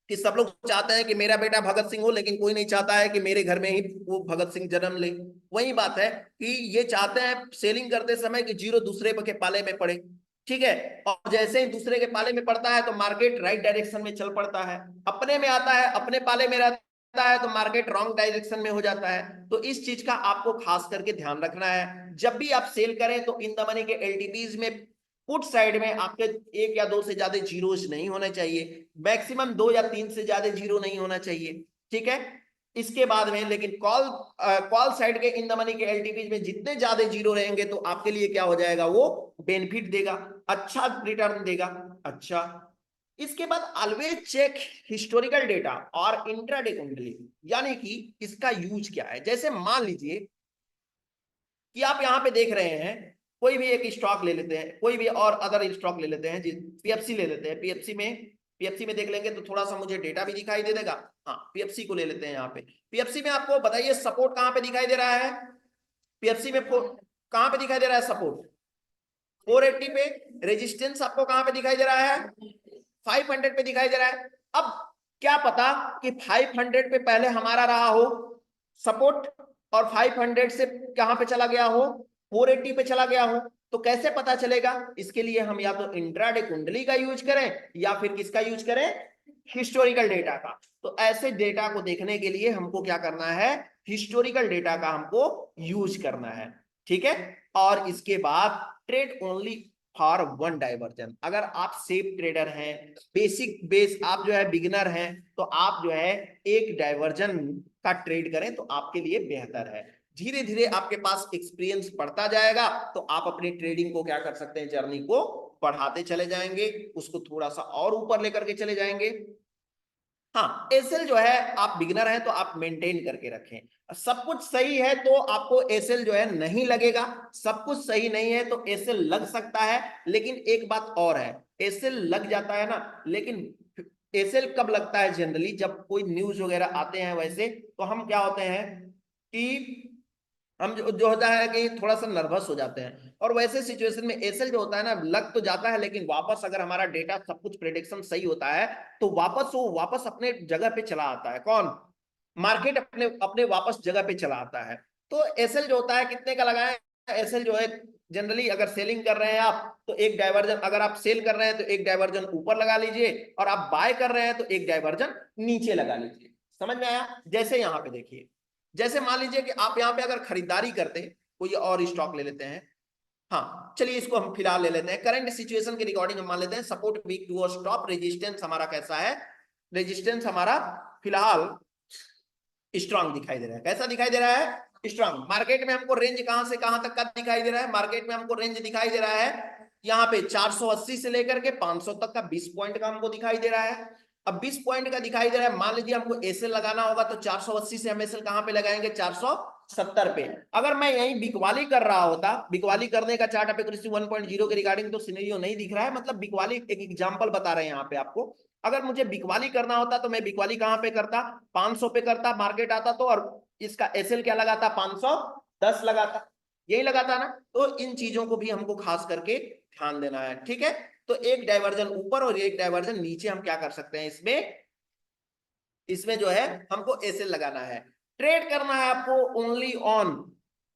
कि सब लोग चाहते हैं कि मेरा बेटा भगत सिंह हो, लेकिन कोई नहीं चाहता है कि मेरे घर में ही वो भगत सिंह जन्म ले। वही बात है कि ये चाहते हैं सेलिंग करते समय कि जीरो दूसरे के पाले में पड़े। ठीक है, और जैसे ही दूसरे के पाले में पड़ता है तो मार्केट राइट डायरेक्शन में चल पड़ता है। अपने में आता है, अपने पाले में रहता है तो मार्केट रॉन्ग डायरेक्शन में हो जाता है। तो इस चीज का आपको खास करके ध्यान रखना है। जब भी आप सेल करें तो इन द मनी के एलटीपीज में पुट साइड में आपके 1 या 2 से ज्यादा जीरोज नहीं होने चाहिए, मैक्सिमम 2 या 3 से ज्यादा जीरो नहीं होना चाहिए। ठीक है, इसके बाद में लेकिन कॉल साइड के इन द मनी के एलटीपी में जितने ज्यादा जीरो रहेंगे तो आपके लिए क्या हो जाएगा? वो बेनिफिट देगा, अच्छा रिटर्न देगा। अच्छा, इसके बाद ऑलवेज चेक हिस्टोरिकल डेटा और इंट्राडे कुंडली। यानी कि इसका यूज क्या है? जैसे मान लीजिए कि आप यहां पे देख रहे हैं, कोई भी एक स्टॉक ले लेते हैं, कोई भी और अदर स्टॉक ले लेते हैं, पीएफसी ले लेते हैं। पीएफसी में देख लेंगे तो थोड़ा सा मुझे डेटा भी दिखाई दे देगा। हाँ, पीएफसी को ले लेते हैं। यहाँ पे पीएफसी में आपको बताइए सपोर्ट कहां पे दिखाई दे रहा है? पीएफसी में कहां पे दिखाई दे रहा है सपोर्ट? 480 पे। रेजिस्टेंस आपको कहां पे दिखाई दे रहा है? 500 पे दिखाई दे रहा है। अब क्या पता कि 500 पे पहले हमारा रहा हो सपोर्ट और 500 से कहां पे चला गया हो? 480 पे चला गया हो। तो कैसे पता चलेगा? इसके लिए हम या तो इंट्राडे कुंडली का यूज करें या फिर किसका यूज करें? हिस्टोरिकल डेटा का। तो ऐसे डेटा को देखने के लिए हमको क्या करना है? हिस्टोरिकल डेटा का हमको यूज करना है। ठीक है, और इसके बाद trade only for one diversion. अगर आप सेफ ट्रेडर हैं, बेसिक बेस आप जो है बिगिनर हैं, तो आप जो है एक डाइवर्जन का ट्रेड करें तो आपके लिए बेहतर है। धीरे धीरे आपके पास एक्सपीरियंस बढ़ता जाएगा तो आप अपनी ट्रेडिंग को क्या कर सकते हैं? जर्नी को बढ़ाते चले जाएंगे, उसको थोड़ा सा और ऊपर लेकर के चले जाएंगे। हाँ, एसएल जो है आप बिगिनर हैं तो आप मेंटेन करके रखें। सब कुछ सही है तो आपको एसएल जो है नहीं लगेगा, सब कुछ सही नहीं है तो एसएल लग सकता है। लेकिन एक बात और है, एसएल लग जाता है ना, लेकिन एसएल कब लगता है? जनरली जब कोई न्यूज वगैरह आते हैं वैसे, तो हम क्या होते हैं कि हम जो होता है कि थोड़ा सा नर्वस हो जाते हैं। और वैसे सिचुएशन में एसएल जो होता है ना, लग तो जाता है लेकिन वापस अगर हमारा डेटा सब कुछ प्रेडिक्शन सही होता है तो वापस अपने जगह पे चला आता है। कौन? मार्केट अपने अपने वापस जगह पे चला आता है। तो एसएल जो होता है कितने का लगाएं? एसएल जो है जनरली अगर सेलिंग कर रहे हैं आप तो एक डाइवर्जन, अगर आप सेल कर रहे हैं तो एक डाइवर्जन ऊपर लगा लीजिए और आप बाय कर रहे हैं तो एक डाइवर्जन नीचे लगा लीजिए। समझ में आया? जैसे यहां पे देखिए जैसे मान लीजिए कि आप यहाँ पे अगर खरीदारी करते हैं, कोई और स्टॉक ले लेते हैं। हाँ चलिए इसको हम फिलहाल ले लेते हैं, करंट सिचुएशन के रिकॉर्डिंग हम मान लेते हैं सपोर्ट वीक टू और स्टॉप, रेजिस्टेंस हमारा कैसा है, रेजिस्टेंस हमारा फिलहाल स्ट्रांग दिखाई दे रहा है। कैसा दिखाई दे रहा है, स्ट्रांग। मार्केट में हमको रेंज कहां से कहां तक का दिखाई दे रहा है, मार्केट में हमको रेंज दिखाई दे रहा है यहाँ पे 480 से लेकर के 500 तक का 20 पॉइंट का हमको दिखाई दे रहा है। अब 20 पॉइंट का दिखाई दे रहा है, मान लीजिए हमको एसएल लगाना होगा तो 480 से हम एसएल कहां पे लगाएंगे, 470 पे। अगर मैं यही बिकवाली कर रहा होता, बिकवाली करने का चार्ट अपेक्रेसी 1.0 के रिगार्डिंग तो सिनेरियो नहीं दिख रहा है, मतलब बिकवाली एक एग्जांपल बता रहे हैं यहाँ पे आपको। अगर मुझे बिकवाली करना होता तो मैं बिकवाली कहां पे करता, 500 पे करता, मार्केट आता तो, और इसका एसएल क्या लगाता, 510 लगाता, यही लगाता ना। तो इन चीजों को भी हमको खास करके ध्यान देना है, ठीक है। तो एक डाइवर्जन ऊपर और एक डाइवर्जन नीचे हम क्या कर सकते हैं इसमें, इसमें जो है हमको एसएल लगाना है। ट्रेड करना है आपको ओनली ऑन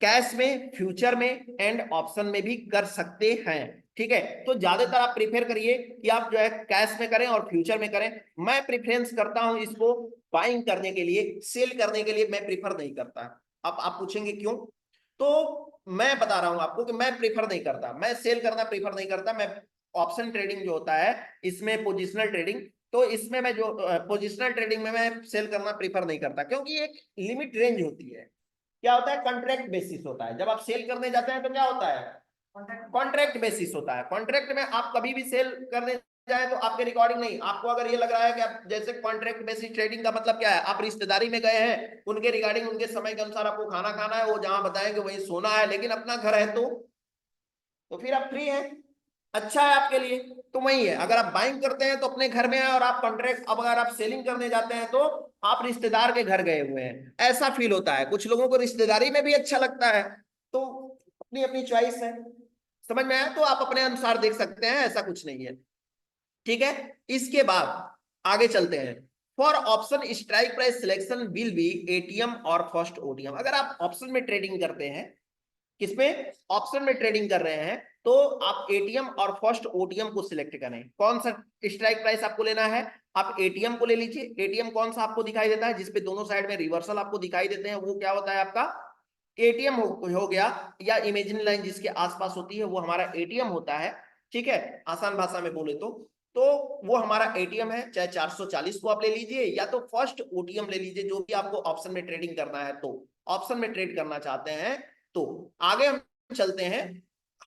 कैश में, फ्यूचर में एंड ऑप्शन में भी कर सकते हैं, ठीक है। तो ज्यादातर आप प्रीफर करिए कि आप जो है कैश में करें और फ्यूचर में करें। मैं प्रेफरेंस करता हूं इसको बाइंग करने के लिए, सेल करने के लिए मैं प्रीफर नहीं करता। अब आप पूछेंगे क्यों, तो मैं बता रहा हूं आपको कि मैं प्रीफर नहीं करता, मैं सेल करना प्रीफर नहीं करता। मैं ऑप्शन ट्रेडिंग जो होता है इसमें पोजिशनल ट्रेडिंग, तो इसमें मैं जो पोजिशनल ट्रेडिंग में मैं सेल करना प्रीफर नहीं करता, क्योंकि एक लिमिट रेंज होती है। क्या होता है, कॉन्ट्रैक्ट बेसिस होता है। जब आप सेल करने जाते हैं तो क्या होता है, कॉन्ट्रैक्ट बेसिस होता है। कॉन्ट्रैक्ट में आप कभी भी सेल करने जाए तो आपके रिकॉर्डिंग नहीं, आपको अगर ये लग रहा है कि आप जैसे कॉन्ट्रैक्ट बेसिस ट्रेडिंग का मतलब क्या है, आप रिश्तेदारी में गए हैं, उनके रिगार्डिंग उनके समय के अनुसार आपको खाना खाना है, वो जहां बताएंगे वहीं सोना है, लेकिन अपना घर है तो फिर आप फ्री हैं, अच्छा है आपके लिए। तो वही है, अगर आप बाइंग करते हैं तो अपने घर में है, और आप कॉन्ट्रैक्ट, अब अगर आप सेलिंग करने जाते हैं तो आप रिश्तेदार के घर गए हुए हैं, ऐसा फील होता है। कुछ लोगों को रिश्तेदारी में भी अच्छा लगता है, तो अपनी अपनी चॉइस है। समझ में आया, तो आप अपने अनुसार देख सकते हैं, ऐसा कुछ नहीं है, ठीक है। इसके बाद आगे चलते हैं। For option strike price selection will be ATM और फर्स्ट ओटीएम। अगर आप ऑप्शन में ट्रेडिंग करते हैं, किसमें, ऑप्शन में ट्रेडिंग कर रहे हैं, तो आप एटीएम और फर्स्ट ओटीएम को सिलेक्ट करें। कौन सा स्ट्राइक प्राइस आपको लेना है, आप एटीएम को ले लीजिए। एटीएम कौन सा आपको दिखाई देता है, जिसपे दोनों साइड में रिवर्सल आपको दिखाई देते हैं, वो क्या होता है आपका एटीएम हो गया, या इमेजिनरी लाइन जिसके आसपास होती है वो हमारा एटीएम होता है, ठीक है, आसान भाषा में बोले तो वो हमारा एटीएम है। चाहे 440 को आप ले लीजिए या तो फर्स्ट ओटीएम ले लीजिए, जो भी आपको ऑप्शन में ट्रेडिंग करना है, तो ऑप्शन में ट्रेड करना चाहते हैं तो आगे हम चलते हैं।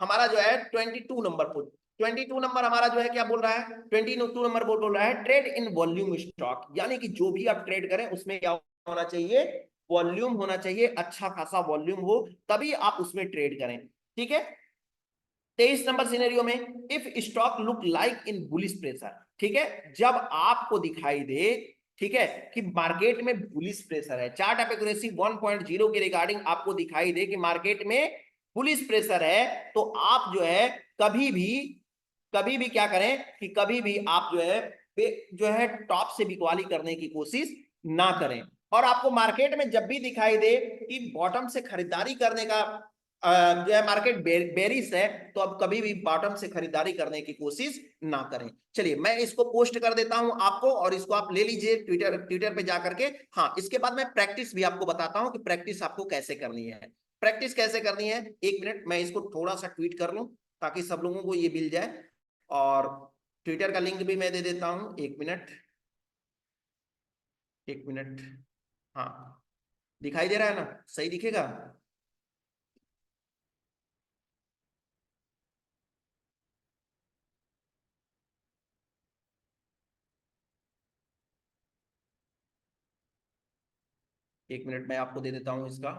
हमारा जो है 22 नंबर को, 22 नंबर हमारा जो है क्या बोल रहा है, 22 नंबर बोल रहा है ट्रेड इन वॉल्यूम स्टॉक, यानी कि जो भी आप ट्रेड करें उसमें क्या होना चाहिए, वॉल्यूम होना चाहिए, अच्छा खासा वॉल्यूम हो, तभी आप उसमें ट्रेड करें, ठीक है। 23 नंबर सिनेरियो में if stock look like in bullish pressure, ठीक है, जब आपको दिखाई दे, ठीक है, कि मार्केट में बुलिश प्रेशर है, चार्ट ऑफ एक्यूरेसी 1.0 के रिगार्डिंग आपको दिखाई दे कि मार्केट में बुलिश प्रेशर है, तो आप जो है कभी भी क्या करें कि कभी भी आप जो है टॉप से बिकवाली करने की कोशिश ना करें। और आपको मार्केट में जब भी दिखाई दे कि बॉटम से खरीदारी करने का जो है मार्केट बेरिश है, तो अब कभी भी बॉटम से खरीदारी करने की कोशिश ना करें। चलिए मैं इसको पोस्ट कर देता हूं आपको, और इसको आप ले लीजिए ट्विटर पे जाकर के। हाँ, इसके बाद मैं प्रैक्टिस भी आपको बताता हूं कि प्रैक्टिस आपको कैसे करनी है। प्रैक्टिस कैसे करनी है, एक मिनट मैं इसको थोड़ा सा ट्वीट कर लूं ताकि सब लोगों को ये मिल जाए, और ट्विटर का लिंक भी मैं दे देता हूं, एक मिनट, एक मिनट। हाँ, दिखाई दे रहा है ना, सही दिखेगा। एक मिनट मैं आपको दे देता हूं इसका।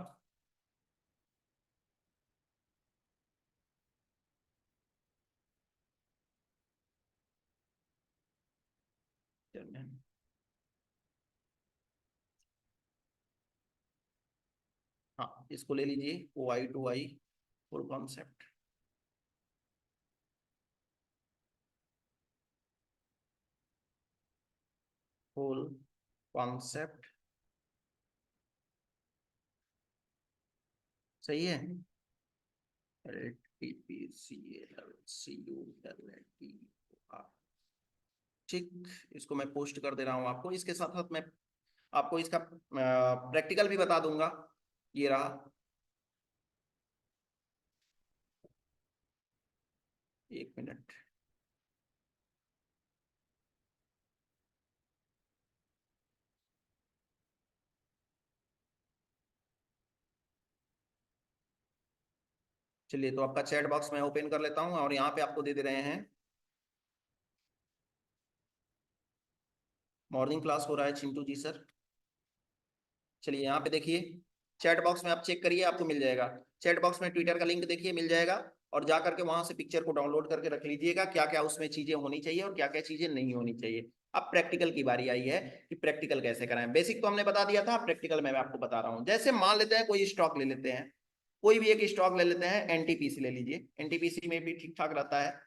हाँ, इसको ले लीजिए, O I to I full concept. Full concept सही है। L T P C L C U L T, ठीक, इसको मैं पोस्ट कर दे रहा हूँ आपको। इसके साथ साथ मैं आपको इसका प्रैक्टिकल भी बता दूंगा। ये रहा, एक मिनट। चलिए, तो आपका चैट बॉक्स मैं ओपन कर लेता हूं और यहाँ पे आपको दे दे रहे हैं, मॉर्निंग क्लास हो रहा है चिंटू जी सर। चलिए यहाँ पे देखिए, चैट बॉक्स में आप चेक करिए, आपको मिल जाएगा। चैट बॉक्स में ट्विटर का लिंक देखिए, मिल जाएगा। और जा करके वहां से पिक्चर को डाउनलोड करके रख लीजिएगा, क्या क्या उसमें चीजें होनी चाहिए और क्या क्या चीजें नहीं होनी चाहिए। अब प्रैक्टिकल की बारी आई है कि प्रैक्टिकल कैसे कराएं। बेसिक तो हमने बता दिया था, प्रैक्टिकल मैं आपको बता रहा हूँ। जैसे मान लेते हैं कोई स्टॉक ले लेते हैं, कोई भी एक स्टॉक ले लेते हैं, एनटीपीसी ले लीजिए, एनटीपीसी में भी ठीक ठाक रहता है।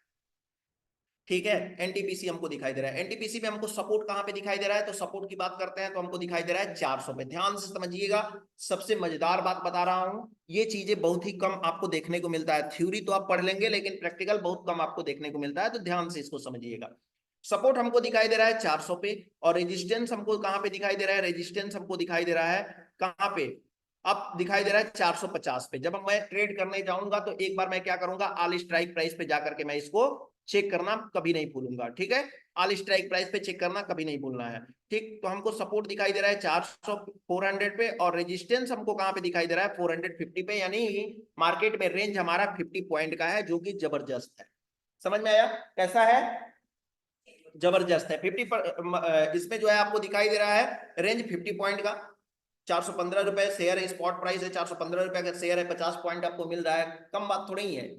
ठीक है, एनटीपीसी हमको दिखाई दे रहा है, एनटीपीसी में हमको सपोर्ट कहां पे दिखाई दे रहा है, तो सपोर्ट की बात करते हैं तो हमको दिखाई दे रहा है 400 पे। ध्यान से समझिएगा, सबसे मजेदार बात बता रहा हूं, ये चीजें बहुत ही कम आपको देखने को मिलता है। थ्योरी तो आप पढ़ लेंगे लेकिन प्रैक्टिकल बहुत कम आपको देखने को मिलता है, तो ध्यान से इसको समझिएगा। सपोर्ट हमको दिखाई दे रहा है 400 पे, और रेजिस्टेंस हमको कहां पे दिखाई दे रहा है, रेजिस्टेंस हमको दिखाई दे रहा है कहां पे, अब दिखाई दे रहा है 450 पे। जब मैं ट्रेड करने जाऊंगा तो एक बार मैं क्या करूंगा, ऑल स्ट्राइक प्राइस पे जाकर के मैं इसको चेक करना कभी नहीं भूलूंगा। ठीक है, ऑल स्ट्राइक प्राइस पे चेक करना कभी नहीं भूलना है। ठीक, तो हमको सपोर्ट दिखाई दे रहा है 400 400 पे, और रेजिस्टेंस हमको कहां पे दिखाई दे रहा है 450 पे, यानी मार्केट में रेंज हमारा 50 पॉइंट का है, जो कि जबरदस्त है। समझ में आया कैसा है, जबरदस्त है। 50 पर इसमें जो है आपको दिखाई दे रहा है रेंज 50 पॉइंट का। 415 रुपए शेयर है, स्पॉट प्राइस है 415 रुपए का शेयर है, 50 पॉइंट आपको मिल रहा है, कम बात थोड़ी ही है।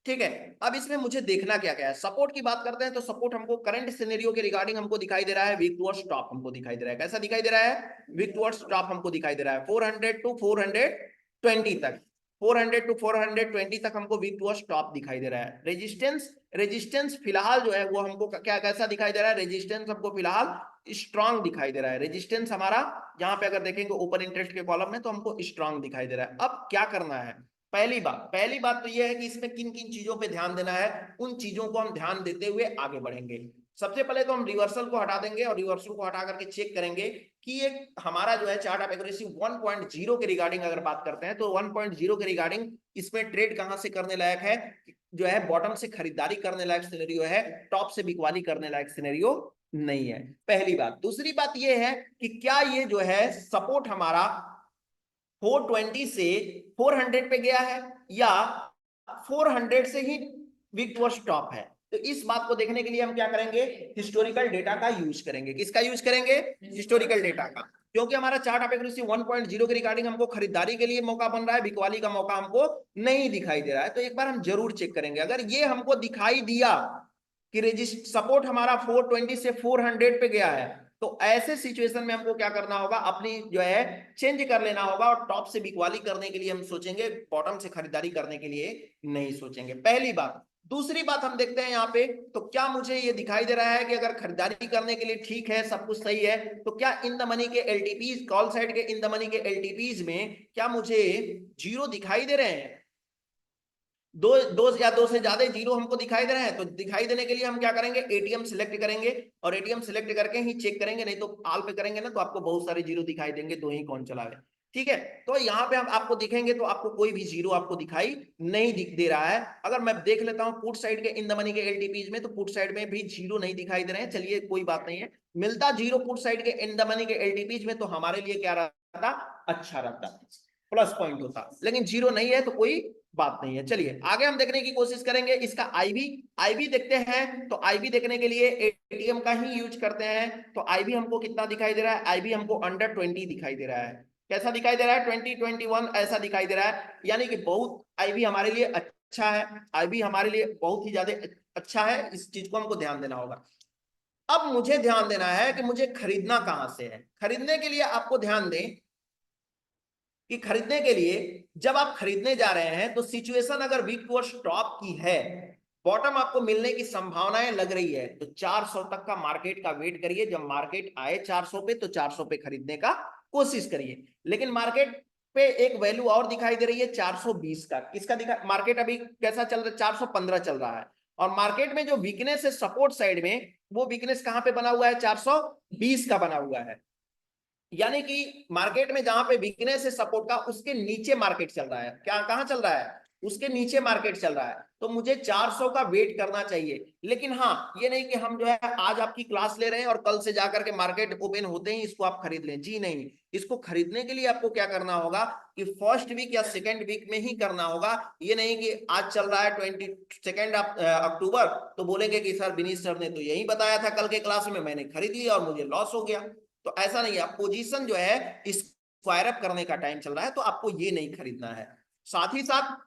ठीक है, अब इसमें मुझे देखना क्या क्या है। सपोर्ट की बात करते हैं तो सपोर्ट हमको करंट सिनेरियो के रिगार्डिंग हमको दिखाई दे रहा है वीक टुवर्ड्स टॉप, हमको दिखाई दे रहा है कैसा दिखाई दे रहा है, वीक टुवर्ड्स टॉप हमको दिखाई दे रहा है 400 टू 420 तक, 400 टू 420 तक हमको वीक टुवर्ड्स टॉप दिखाई दे रहा है। रेजिस्टेंस, रेजिस्टेंस फिलहाल जो है वो हमको क्या कैसा दिखाई दे रहा है, रेजिस्टेंस हमको फिलहाल स्ट्रांग दिखाई दे रहा है। रेजिस्टेंस हमारा यहाँ पे अगर देखेंगे ओपन इंटरेस्ट के कॉलम में तो हमको स्ट्रांग दिखाई दे रहा है। अब क्या करना है, पहली बात तो यह है कि इसमें किन किन चीजों पे ध्यान देना है, उन चीजों को हम ध्यान देते हुए आगे बढ़ेंगे। सबसे पहले तो हम रिवर्सल को हटा देंगे, और रिवर्सल को हटा करके चेक करेंगे कि एक हमारा जो है चार्ट ऑफ एक्यूरेसी 1.0 के रिगार्डिंग अगर बात करते हैं तो 1.0 के रिगार्डिंग इसमें ट्रेड कहां से करने लायक है, जो है बॉटम से खरीदारी करने लायक सिनेरियो है, टॉप से बिकवाली करने लायक सिनेरियो नहीं है, पहली बात। दूसरी बात यह है कि क्या ये जो है सपोर्ट हमारा 420 से 400 पे गया है, या 400 से ही वीक टू स्टॉप है। तो इस बात को देखने के लिए हम क्या करेंगे, हिस्टोरिकल डेटा का यूज करेंगे। किसका यूज करेंगे, हिस्टोरिकल डेटा का, क्योंकि हमारा चार्ट ऑफ एक्यूरेसी 1.0 के रिगार्डिंग हमको खरीदारी के लिए मौका बन रहा है, बिकवाली का मौका हमको नहीं दिखाई दे रहा है। तो एक बार हम जरूर चेक करेंगे, अगर ये हमको दिखाई दिया कि रजिस्ट सपोर्ट हमारा 420 से 400 पे गया है, तो ऐसे सिचुएशन में हमको क्या करना होगा, अपनी जो है चेंज कर लेना होगा, और टॉप से बिकवाली करने के लिए हम सोचेंगे, बॉटम से खरीदारी करने के लिए नहीं सोचेंगे, पहली बात। दूसरी बात हम देखते हैं यहाँ पे, तो क्या मुझे ये दिखाई दे रहा है कि अगर खरीदारी करने के लिए ठीक है, सब कुछ सही है, तो क्या इन द मनी के एलटीपीज, कॉल साइड के इन द मनी के एलटीपीज में क्या मुझे जीरो दिखाई दे रहे हैं, दो दो या दो से ज्यादा जीरो हमको दिखाई दे रहे हैं। तो दिखाई देने के लिए हम क्या करेंगे, एटीएम सिलेक्ट करेंगे, और एटीएम सिलेक्ट करके ही चेक करेंगे, नहीं तो आल पे करेंगे ना तो आपको बहुत सारे जीरो दिखाई देंगे, दो ही कौन चलावे। ठीक है, तो यहाँ पे हम आपको दिखेंगे तो आपको कोई भी जीरो आपको दिखाई नहीं दिख दे रहा है। अगर मैं देख लेता हूँ पुट साइड के इन द मनी के एलटीपीज में, तो पुट साइड में भी जीरो नहीं दिखाई दे रहे हैं। चलिए कोई बात नहीं है, मिलता जीरो पुट साइड के इन द मनी के एलटीपीज में तो हमारे लिए क्या रहता, अच्छा रहता, प्लस पॉइंट होता, लेकिन जीरो नहीं है तो कोई बात नहीं है। चलिए आगे हम देखने की कोशिश करेंगे इसका आईबी, आईबी देखते हैं। तो आईबी देखने के लिए एटीएम का ही यूज करते हैं। तो आईबी हमको कितना दिखाई दे रहा है, आईबी हमको अंडर 20 दिखाई दे रहा है। कैसा दिखाई दे रहा है, 2021 ऐसा दिखाई दे रहा है, यानी कि बहुत आईबी हमारे लिए अच्छा है, आईबी हमारे लिए बहुत ही ज्यादा अच्छा है, इस चीज को हमको ध्यान देना होगा। अब मुझे ध्यान देना है कि मुझे खरीदना कहां से है। खरीदने के लिए आपको ध्यान दें कि खरीदने के लिए जब आप खरीदने जा रहे हैं तो सिचुएशन अगर वीक टू टॉप की है, बॉटम आपको मिलने की संभावनाएं लग रही है, तो 400 तक का मार्केट का वेट करिए। जब मार्केट आए 400 पे तो 400 पे खरीदने का कोशिश करिए। लेकिन मार्केट पे एक वैल्यू और दिखाई दे रही है 420 का, किसका दिखा, मार्केट अभी कैसा चल रहा है, 415 चल रहा है, और मार्केट में जो वीकनेस है सपोर्ट साइड में, वो वीकनेस कहां पे बना हुआ है, 420 का बना हुआ है। यानी कि मार्केट में जहां पे वीकनेस है सपोर्ट का, उसके नीचे मार्केट चल रहा है। क्या कहां चल रहा है? उसके नीचे मार्केट चल रहा है। तो मुझे 400 का वेट करना चाहिए। लेकिन हाँ, ये नहीं कि हम जो है आज आपकी क्लास ले रहे हैं और कल से जाकर के मार्केट ओपन होते ही इसको आप खरीद लें। जी नहीं, इसको खरीदने के लिए आपको क्या करना होगा कि फर्स्ट वीक या सेकेंड वीक में ही करना होगा। ये नहीं कि आज चल रहा है 22 अक्टूबर, तो बोलेंगे कि सर विनीत सर ने तो यही बताया था कल के क्लास में, मैंने खरीद लिया और मुझे लॉस हो गया। तो ऐसा नहीं है। पोजीशन जो है स्क्वायर अप करने का टाइम चल रहा है, तो आपको ये नहीं खरीदना है। साथ ही साथ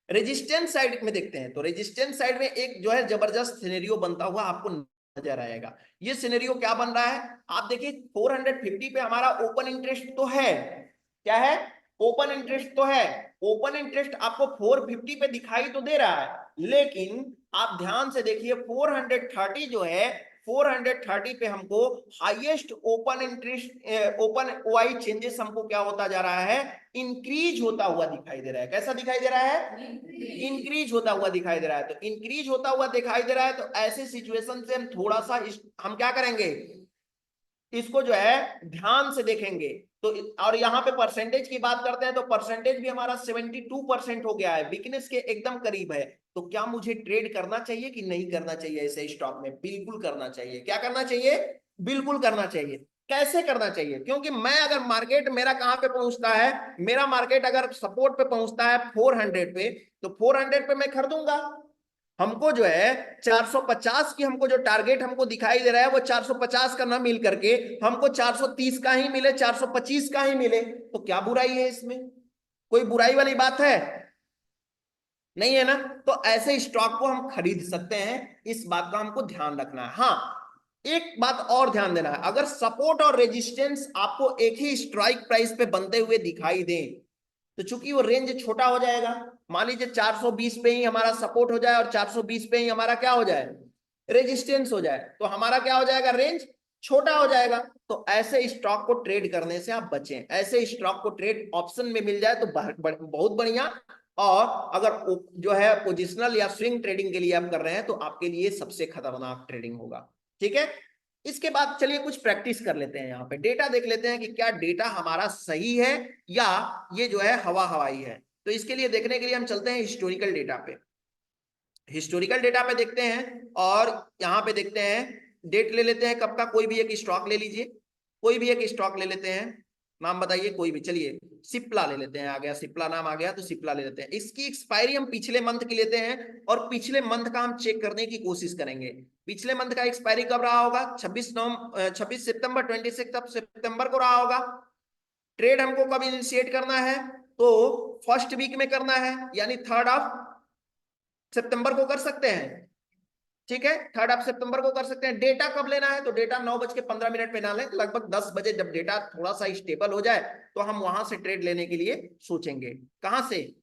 रेजिस्टेंस साइड में देखते हैं, तो रेजिस्टेंस साइड में एक जो है जबरदस्त सिनेरियो बनता हुआ आपको नजर आएगा। ये सिनेरियो क्या बन रहा है, आप देखिए 450 पे हमारा ओपन इंटरेस्ट तो है। क्या है? ओपन इंटरेस्ट तो है। ओपन इंटरेस्ट आपको 450 पे दिखाई तो दे रहा है, लेकिन आप ध्यान से देखिए 430 जो है, 430 पे हमको highest open interest open OI changes हमको क्या होता जा रहा है, इंक्रीज होता हुआ दिखाई दे रहा है। कैसा दिखाई दे रहा है? इंक्रीज होता हुआ दिखाई दे रहा है। तो इंक्रीज होता हुआ दिखाई दे रहा है, तो ऐसे सिचुएशन से हम थोड़ा सा हम क्या करेंगे, इसको जो है ध्यान से देखेंगे। तो और यहाँ पे परसेंटेज की बात करते हैं, तो परसेंटेज भी हमारा 72% हो गया है, वीकनेस के एकदम करीब है। तो क्या मुझे ट्रेड करना चाहिए कि नहीं करना चाहिए ऐसे स्टॉक में? बिल्कुल करना चाहिए। क्या करना चाहिए? बिल्कुल करना चाहिए। कैसे करना चाहिए? क्योंकि मैं अगर मार्केट मेरा कहां पे पहुंचता है, मेरा मार्केट अगर सपोर्ट पे पहुंचता है 400 पे, तो 400 पे मैं खरीदूंगा। हमको जो है 450 की हमको जो टारगेट हमको दिखाई दे रहा है, वो 450 का ना मिल करके हमको 430 का ही मिले, 425 का ही मिले, तो क्या बुराई है इसमें? कोई बुराई वाली बात है? नहीं है ना। तो ऐसे स्टॉक को हम खरीद सकते हैं, इस बात का हमको ध्यान रखना है। हाँ, एक बात और ध्यान देना है, अगर सपोर्ट और रेजिस्टेंस आपको एक ही स्ट्राइक प्राइस पे बनते हुए दिखाई दे, तो चूंकि वो रेंज छोटा हो जाएगा, मान लीजिए 420 पे ही हमारा सपोर्ट हो जाए और 420 पे ही हमारा क्या हो जाए, रेजिस्टेंस हो जाए, तो हमारा क्या हो जाएगा, रेंज छोटा हो जाएगा। तो ऐसे स्टॉक को ट्रेड करने से आप बचें। ऐसे स्टॉक को ट्रेड ऑप्शन में मिल जाए तो बहुत बढ़िया। और अगर जो है पोजिशनल या स्विंग ट्रेडिंग के लिए आप कर रहे हैं, तो आपके लिए सबसे खतरनाक ट्रेडिंग होगा। ठीक है। इसके बाद चलिए कुछ प्रैक्टिस कर लेते हैं। यहाँ पे डेटा देख लेते हैं कि क्या डेटा हमारा सही है या ये जो है हवा हवाई है। तो इसके लिए देखने के लिए हम चलते हैं हिस्टोरिकल डेटा पे। हिस्टोरिकल डेटा पे देखते हैं और यहाँ पे देखते हैं, डेट ले लेते हैं कब का, कोई भी एक स्टॉक ले लीजिए। कोई भी एक स्टॉक ले लेते हैं, नाम बताइए कोई भी। चलिए सिप्ला ले लेते हैं, आ गया सिप्ला, नाम आ गया तो सिप्ला ले लेते हैं। इसकी एक्सपायरी हम पिछले मंथ की लेते हैं और पिछले मंथ का हम चेक करने की कोशिश करेंगे। पिछले मंथ का एक्सपायरी कब रहा होगा? 26 सितंबर 26 सितंबर को रहा होगा। ट्रेड हमको कब इनिशिएट करना है? तो फर्स्ट वीक में करना है, यानी 3rd ऑफ सितंबर को कर सकते हैं। ठीक है, 3rd ऑफ सितंबर को कर सकते हैं। डेटा कब लेना है? तो डेटा 9:15 पे ना लें, लगभग 10 बजे जब डेटा थोड़ा सा स्टेबल हो जाए, तो हम वहां से ट्रेड लेने के लिए सोचेंगे। कहां से?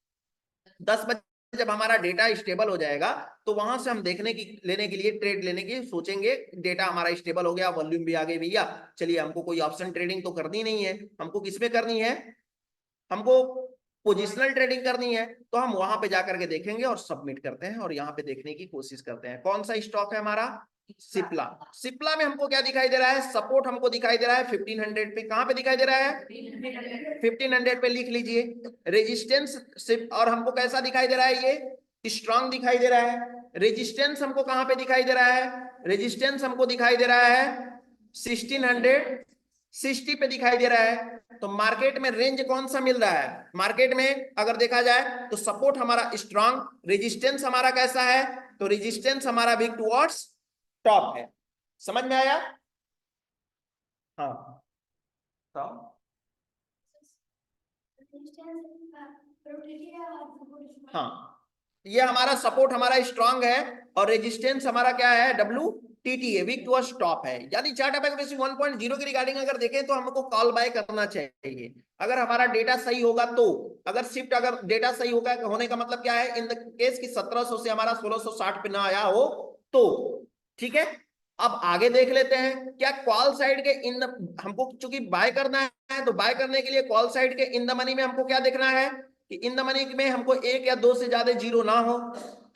10 बजे जब हमारा डेटा स्टेबल हो जाएगा, तो वहां से हम देखने की लेने के लिए ट्रेड लेने की सोचेंगे। डेटा हमारा स्टेबल हो गया, वॉल्यूम भी आ गई भैया, चलिए हमको कोई ऑप्शन ट्रेडिंग तो करनी नहीं है, हमको किसमें करनी है, हमको पोजिशनल ट्रेडिंग करनी है। तो हम वहां पे जाकर के देखेंगे और सबमिट करते हैं और यहाँ पे देखने की कोशिश करते हैं कौन सा स्टॉक है हमारा, सिप्ला। सिप्ला में हमको क्या दिखाई दे रहा है? सपोर्ट हमको दिखाई दे रहा है 1500 पे। कहां पे दिखाई दे रहा है? 1500 पे लिख लीजिए। रेजिस्टेंस और हमको कैसा दिखाई दे रहा है? ये स्ट्रांग दिखाई दे रहा है। रेजिस्टेंस हमको कहां पे दिखाई दे रहा है? रेजिस्टेंस हमको दिखाई दे रहा है 1660 पे दिखाई दे रहा है। तो मार्केट में रेंज कौन सा मिल रहा है? मार्केट में अगर देखा जाए तो सपोर्ट हमारा स्ट्रांग, रेजिस्टेंस हमारा कैसा है? तो रेजिस्टेंस हमारा वीक टुवर्ड्स टॉप है। समझ में आया? हाँ, तो हाँ, ये हमारा सपोर्ट हमारा स्ट्रांग है और रेजिस्टेंस हमारा क्या है? WTT है, वीक टुवर्ड्स टॉप है। यानी चार्ट अपेक्स 1.0 की रिगार्डिंग अगर देखें तो हमको कॉल बाय करना चाहिए अगर हमारा डेटा सही होगा तो। अगर शिफ्ट अगर डेटा सही होगा, होने का मतलब क्या है, इन द केस की 1700 से हमारा 1660 पे ना आया हो तो। ठीक है, अब आगे देख लेते हैं क्या कॉल साइड के इन हमको चूंकि बाय करना है, तो बाय करने के लिए कॉल साइड के इन द मनी में हमको क्या देखना है? कि इन द मनी में हमको एक या दो से ज्यादा जीरो ना हो,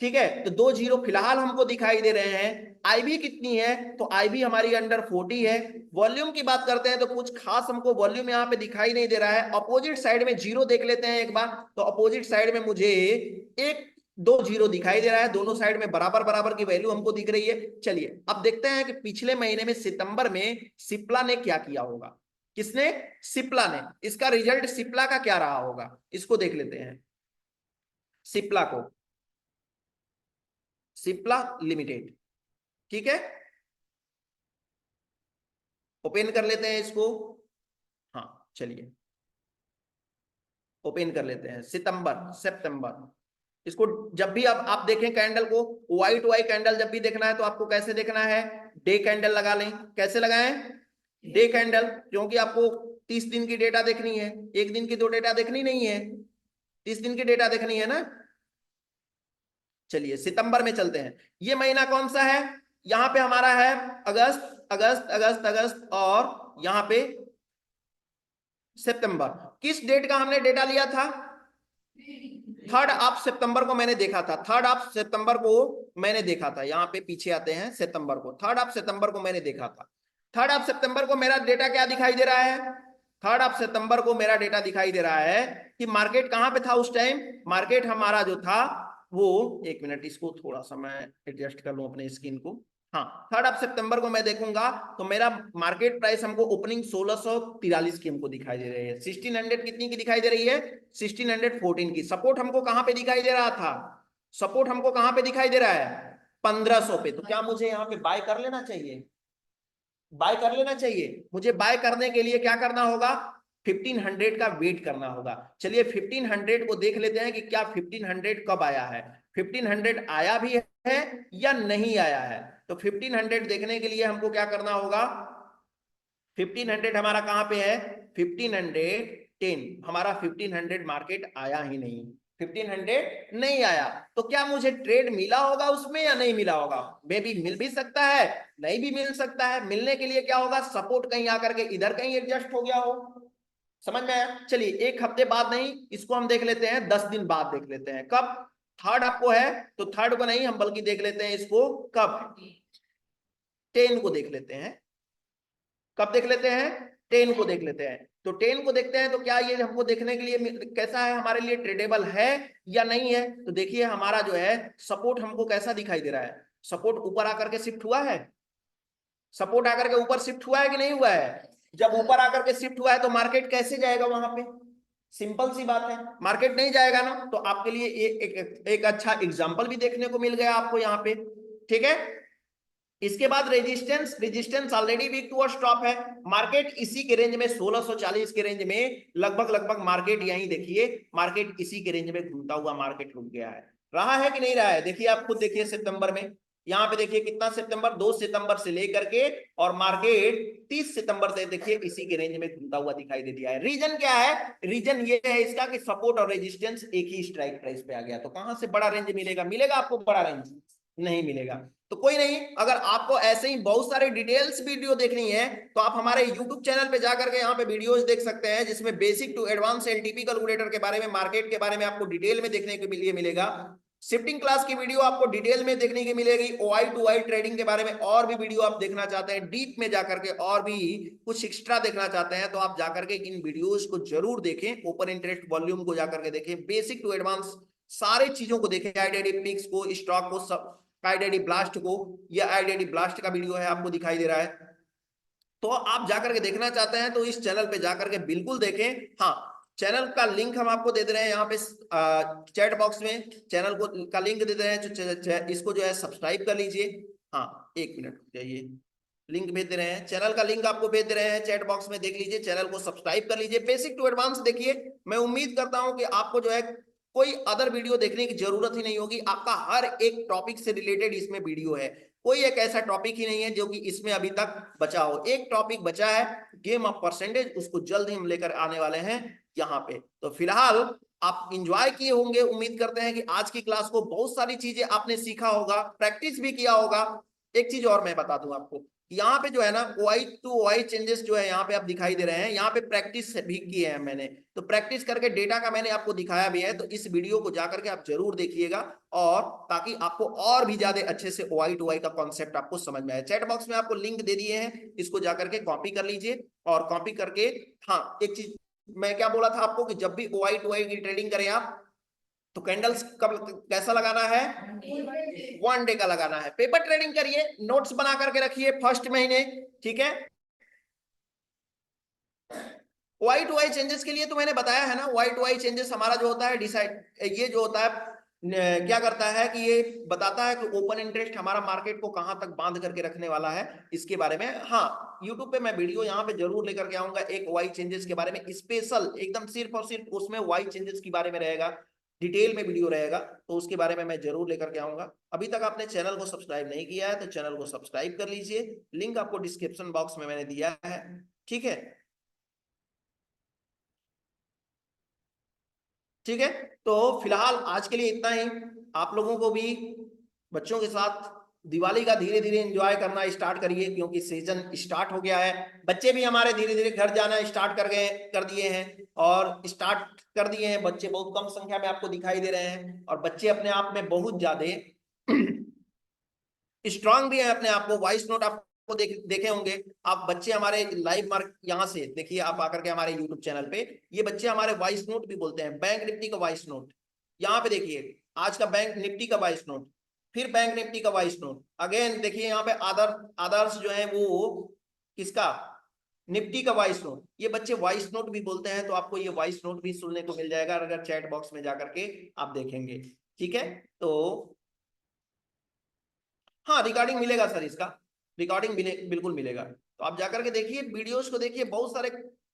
ठीक है, तो दो जीरो फिलहाल हमको दिखाई दे रहे हैं। आईबी कितनी है, तो आईबी हमारी अंडर 40 है। वॉल्यूम की बात करते हैं तो कुछ खास हमको वॉल्यूम यहाँ पे दिखाई नहीं दे रहा है। अपोजिट साइड में जीरो देख लेते हैं एक बार, तो अपोजिट साइड में मुझे एक दो जीरो दिखाई दे रहा है, दोनों साइड में बराबर बराबर की वैल्यू हमको दिख रही है। चलिए अब देखते हैं कि पिछले महीने में सितंबर में सिप्ला ने क्या किया होगा। किसने? सिप्ला ने। इसका रिजल्ट सिप्ला का क्या रहा होगा, इसको देख लेते हैं। सिप्ला को, सिप्ला लिमिटेड, ठीक है, ओपन कर लेते हैं इसको। हाँ चलिए ओपन कर लेते हैं। सितंबर, सितंबर, इसको जब भी आप देखें कैंडल को, वाई टू वाई कैंडल जब भी देखना है तो आपको कैसे देखना है, डे कैंडल लगा लें। कैसे लगाएं? डे कैंडल, क्योंकि आपको 30 दिन की डेटा देखनी है, एक दिन की दो डेटा देखनी नहीं है, 30 दिन की डेटा देखनी है ना। चलिए सितंबर में चलते हैं। ये महीना कौन सा है? यहां पे हमारा है अगस्त, अगस्त अगस्त अगस्त, और यहां पे सितंबर। किस डेट का हमने डेटा लिया था? 3 सितंबर को मैंने देखा था, 3 सितंबर को मैंने देखा था। यहाँ पे पीछे आते हैं, सितंबर को, 3 सितंबर को मैंने देखा था। 3 सितंबर को मेरा डेटा क्या दिखाई दे रहा है? 3 सितंबर को मेरा डेटा दिखाई दे रहा है कि मार्केट कहां पे था उस टाइम। मार्केट हमारा जो था वो, एक मिनट इसको थोड़ा सा मैं एडजस्ट कर लूं अपने स्क्रीन को। हाँ, 3 सितंबर को मैं देखूंगा तो मेरा मार्केट प्राइस हमको ओपनिंग 1643 की हमको दिखाई दे रही है। 1600 कितनी की दिखाई दे रही है? 1614 की। सपोर्ट हमको कहां पे दिखाई दे रहा था? सपोर्ट हमको कहां पे दिखाई दे रहा है? 1500 पे। तो क्या मुझे यहाँ पे बाय कर लेना चाहिए? बाय कर लेना चाहिए। मुझे बाय करने के लिए क्या करना होगा? 1500 का वेट करना होगा। चलिए 1500 को देख लेते हैं कि क्या 1500 कब आया है। 1500 आया भी है या नहीं आया है। तो 1500 देखने के लिए हमको क्या करना होगा? 1500 हमारा कहां पे है? 1510। हमारा 1500 मार्केट आया ही नहीं, 1500 नहीं आया। तो क्या मुझे ट्रेड मिला होगा उसमें या नहीं मिला होगा? मे भी मिल भी सकता है, नहीं भी मिल सकता है। मिलने के लिए क्या होगा? सपोर्ट कहीं आकर के इधर कहीं एडजस्ट हो गया हो। समझ में आया? चलिए एक हफ्ते बाद नहीं, इसको हम देख लेते हैं 10 दिन बाद देख लेते हैं। कब? थर्ड आपको है तो थर्ड को नहीं, हम बल्कि देख लेते हैं इसको कब, 10 को देख लेते हैं। कब देख लेते हैं? 10 को देख लेते हैं। तो 10 को देखते हैं तो क्या ये हमको देखने के लिए कैसा है, हमारे लिए ट्रेडेबल है या नहीं है। तो देखिए हमारा जो है सपोर्ट हमको कैसा दिखाई दे रहा है। सपोर्ट ऊपर आकर के शिफ्ट हुआ है, सपोर्ट आकर के ऊपर शिफ्ट हुआ है कि नहीं हुआ है। जब ऊपर आकर के शिफ्ट हुआ है तो मार्केट कैसे जाएगा वहां पे? सिंपल सी बात है, मार्केट नहीं जाएगा ना। तो आपके लिए एक अच्छा एग्जांपल भी देखने को मिल गया आपको यहाँ पे, ठीक है। इसके बाद resistance, resistance already weak to stop है। मार्केट इसी के रेंज में 1640 के रेंज में लगभग लगभग मार्केट यहीं देखिए, मार्केट इसी के रेंज में घूमता हुआ मार्केट रुक गया है। रहा है कि नहीं रहा है? देखिए आप खुद देखिए सितंबर में, यहाँ पे देखिए कितना सितंबर, 2 सितंबर से लेकर के, और मार्केट 30 सितंबर से देखिए इसी के रेंज में घूमता हुआ दिखाई दे दिया है। रीजन क्या है? रीजन ये है इसका कि सपोर्ट और रेजिस्टेंस एक ही स्ट्राइक प्राइस पे आ गया। तो कहां से बड़ा रेंज मिलेगा? मिलेगा आपको बड़ा रेंज? नहीं मिलेगा। तो कोई नहीं, अगर आपको ऐसे ही बहुत सारे डिटेल्स वीडियो देखनी है तो आप हमारे YouTube चैनल पे जाकर के यहाँ पे वीडियोस देख सकते हैं, जिसमें basic to advance LTP calculator के बारे में, मार्केट के बारे में आपको डिटेल में देखने के लिए मिलेगा। शिफ्टिंग क्लास की वीडियो आपको डिटेल में देखने की मिलेगी। ओआई टू वाई ट्रेडिंग के बारे में और भी वीडियो आप देखना चाहते हैं डीप में जाकर के, और भी कुछ एक्स्ट्रा देखना चाहते हैं, तो आप जाकर के इन वीडियोस को जरूर देखें। ओपन इंटरेस्ट वॉल्यूम को जाकर के देखें, बेसिक टू एडवांस सारी चीजों को देखें, आईडीडी पिक्स को, स्टॉक को, सब आईडीडी ब्लास्ट को। यह आईडीडी ब्लास्ट का वीडियो है, आपको दिखाई दे रहा है। तो आप जाकर के देखना चाहते हैं तो इस चैनल पे जाकर के बिल्कुल देखें। हाँ, चैनल का लिंक हम आपको दे दे रहे हैं यहाँ पे चैट बॉक्स में, चैनल को का लिंक दे दे रहे हैं। इसको जो है सब्सक्राइब कर लीजिए। हाँ एक मिनट जाइए, लिंक भेज दे रहे हैं, चैनल का लिंक आपको भेज दे रहे हैं चैट बॉक्स में, देख लीजिए, चैनल को सब्सक्राइब कर लीजिए। बेसिक टू एडवांस देखिए। मैं उम्मीद करता हूं कि आपको जो है कोई अदर वीडियो देखने की जरूरत ही नहीं होगी। आपका हर एक टॉपिक से रिलेटेड इसमें वीडियो है, कोई एक ऐसा टॉपिक ही नहीं है जो कि इसमें अभी तक बचा हो। एक टॉपिक बचा है, गेम ऑफ परसेंटेज, उसको जल्द ही हम लेकर आने वाले हैं यहाँ पे। तो फिलहाल आप इंजॉय किए होंगे, उम्मीद करते हैं कि आज की क्लास को बहुत सारी चीजें आपने सीखा होगा, प्रैक्टिस भी किया होगा। एक चीज और मैं बता दूं आपको, यहाँ पे जो है ना OI to OI चेंजेस जो है यहाँ पे आप दिखाई दे रहे हैं, यहाँ पे प्रैक्टिस भी की है मैंने, तो प्रैक्टिस करके डेटा का मैंने आपको दिखाया भी है, तो इस वीडियो को जाकर के आप जरूर देखिएगा, और ताकि आपको और भी ज्यादा अच्छे से OI to OI का कॉन्सेप्ट आपको समझ में आए। चैट बॉक्स में आपको लिंक दे दिए हैं, इसको जाकर के कॉपी कर लीजिए, और कॉपी करके, हाँ एक चीज मैं क्या बोला था आपको कि जब भी OI to OI की ट्रेडिंग करें आप, तो कैंडल्स कब कैसा लगाना है, 1 डे का लगाना है। पेपर ट्रेडिंग करिए, नोट्स बना करके रखिए फर्स्ट महीने, ठीक है। वाई टू वाई चेंजेस के लिए तो मैंने बताया है ना, वाई टू वाई चेंजेस हमारा जो होता है डिसाइड, ये जो होता है क्या करता है कि ये बताता है कि ओपन इंटरेस्ट हमारा मार्केट को कहां तक बांध करके रखने वाला है, इसके बारे में। हाँ, यूट्यूब पे मैं वीडियो यहाँ पे जरूर लेकर के आऊंगा, एक वाई चेंजेस के बारे में स्पेशल, एकदम सिर्फ और सिर्फ उसमें वाई चेंजेस के बारे में रहेगा, डिटेल में वीडियो रहेगा, तो उसके बारे में मैं जरूर लेकर के आऊंगा। अभी तक आपने चैनल को सब्सक्राइब नहीं किया है तो चैनल को सब्सक्राइब कर लीजिए, लिंक आपको डिस्क्रिप्शन बॉक्स में मैंने दिया है, ठीक है। ठीक है, तो फिलहाल आज के लिए इतना ही। आप लोगों को भी बच्चों के साथ दिवाली का धीरे धीरे एंजॉय करना स्टार्ट करिए, क्योंकि सीजन स्टार्ट हो गया है। बच्चे भी हमारे धीरे धीरे घर जाना स्टार्ट कर दिए हैं, और स्टार्ट कर दिए हैं बच्चे, बहुत कम संख्या में आपको दिखाई दे रहे हैं, और बच्चे अपने आप में बहुत ज्यादा स्ट्रांग भी है अपने आप को। वॉइस नोट आपको देखे होंगे आप, बच्चे हमारे लाइव मार्क यहाँ से देखिए, आप आकर के हमारे यूट्यूब चैनल पे, ये बच्चे हमारे वॉइस नोट भी बोलते हैं, बैंक निफ्टी का वॉइस नोट, यहाँ पे देखिए आज का बैंक निफ्टी का वॉइस नोट, फिर बैंक निफ्टी का वॉइस नोट, अगेन देखिए यहाँ पे आदर्श जो है वो किसका, निफ्टी का वॉइस नोट, ये बच्चे वॉइस नोट भी बोलते हैं, तो आपको ये वॉइस नोट भी सुनने को मिल जाएगा अगर चैट बॉक्स में जाकर के आप देखेंगे, ठीक है। तो हाँ, रिकॉर्डिंग मिलेगा सर, इसका रिकॉर्डिंग बिल्कुल मिलेगा, तो आप जाकर के देखिए, वीडियोस को देखिए, बहुत सारे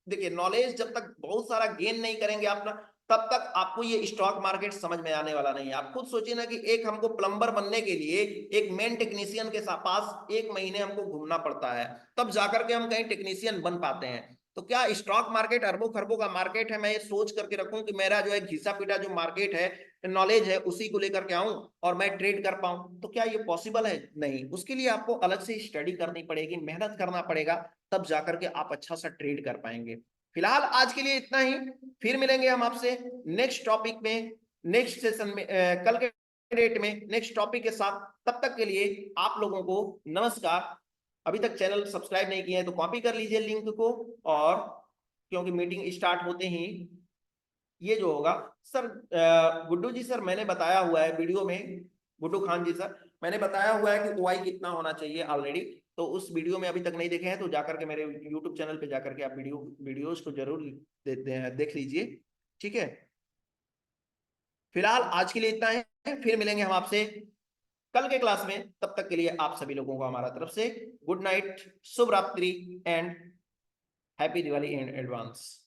देखिए, नॉलेज जब तक बहुत सारा गेन नहीं करेंगे आप ना, तब तक आपको ये स्टॉक मार्केट समझ में आने वाला नहीं है। आप खुद सोचिए ना कि एक हमको प्लम्बर बनने के लिए एक मेन टेक्नीशियन के पास 1 महीने हमको घूमना पड़ता है, तब जाकर के हम कहीं टेक्नीशियन बन पाते हैं। तो क्या स्टॉक मार्केट अरबों खरबों का मार्केट है, मैं ये सोच करके रखूं कि मेरा जो है घिसा पिटा जो मार्केट है, नॉलेज है, उसी को लेकर के आऊं और मैं ट्रेड कर पाऊं, तो क्या ये पॉसिबल है? नहीं, उसके लिए आपको अलग से स्टडी करनी पड़ेगी, मेहनत करना पड़ेगा, तब जाकर के आप अच्छा सा ट्रेड कर पाएंगे। फिलहाल आज के लिए इतना ही, फिर मिलेंगे हम आपसे नेक्स्ट टॉपिक में, नेक्स्ट सेशन में, कल के डेट में नेक्स्ट टॉपिक के साथ। तब तक के लिए आप लोगों को नमस्कार। अभी तक चैनल सब्सक्राइब नहीं किया है तो कॉपी कर लीजिए लिंक को, और क्योंकि मीटिंग स्टार्ट होते ही ये जो होगा सर, गुड्डू जी सर मैंने बताया हुआ है वीडियो में, गुड्डू खान जी सर मैंने बताया हुआ है कि ओआई कितना होना चाहिए ऑलरेडी, तो उस वीडियो में अभी तक नहीं देखे हैं तो जाकर के मेरे यूट्यूब चैनल पे जाकर के आप वीडियोस को जरूर देख लीजिए, ठीक है। फिलहाल आज के लिए इतना है, फिर मिलेंगे हम आपसे कल के क्लास में, तब तक के लिए आप सभी लोगों को हमारा तरफ से गुड नाइट, शुभ रात्रि and happy Diwali in advance.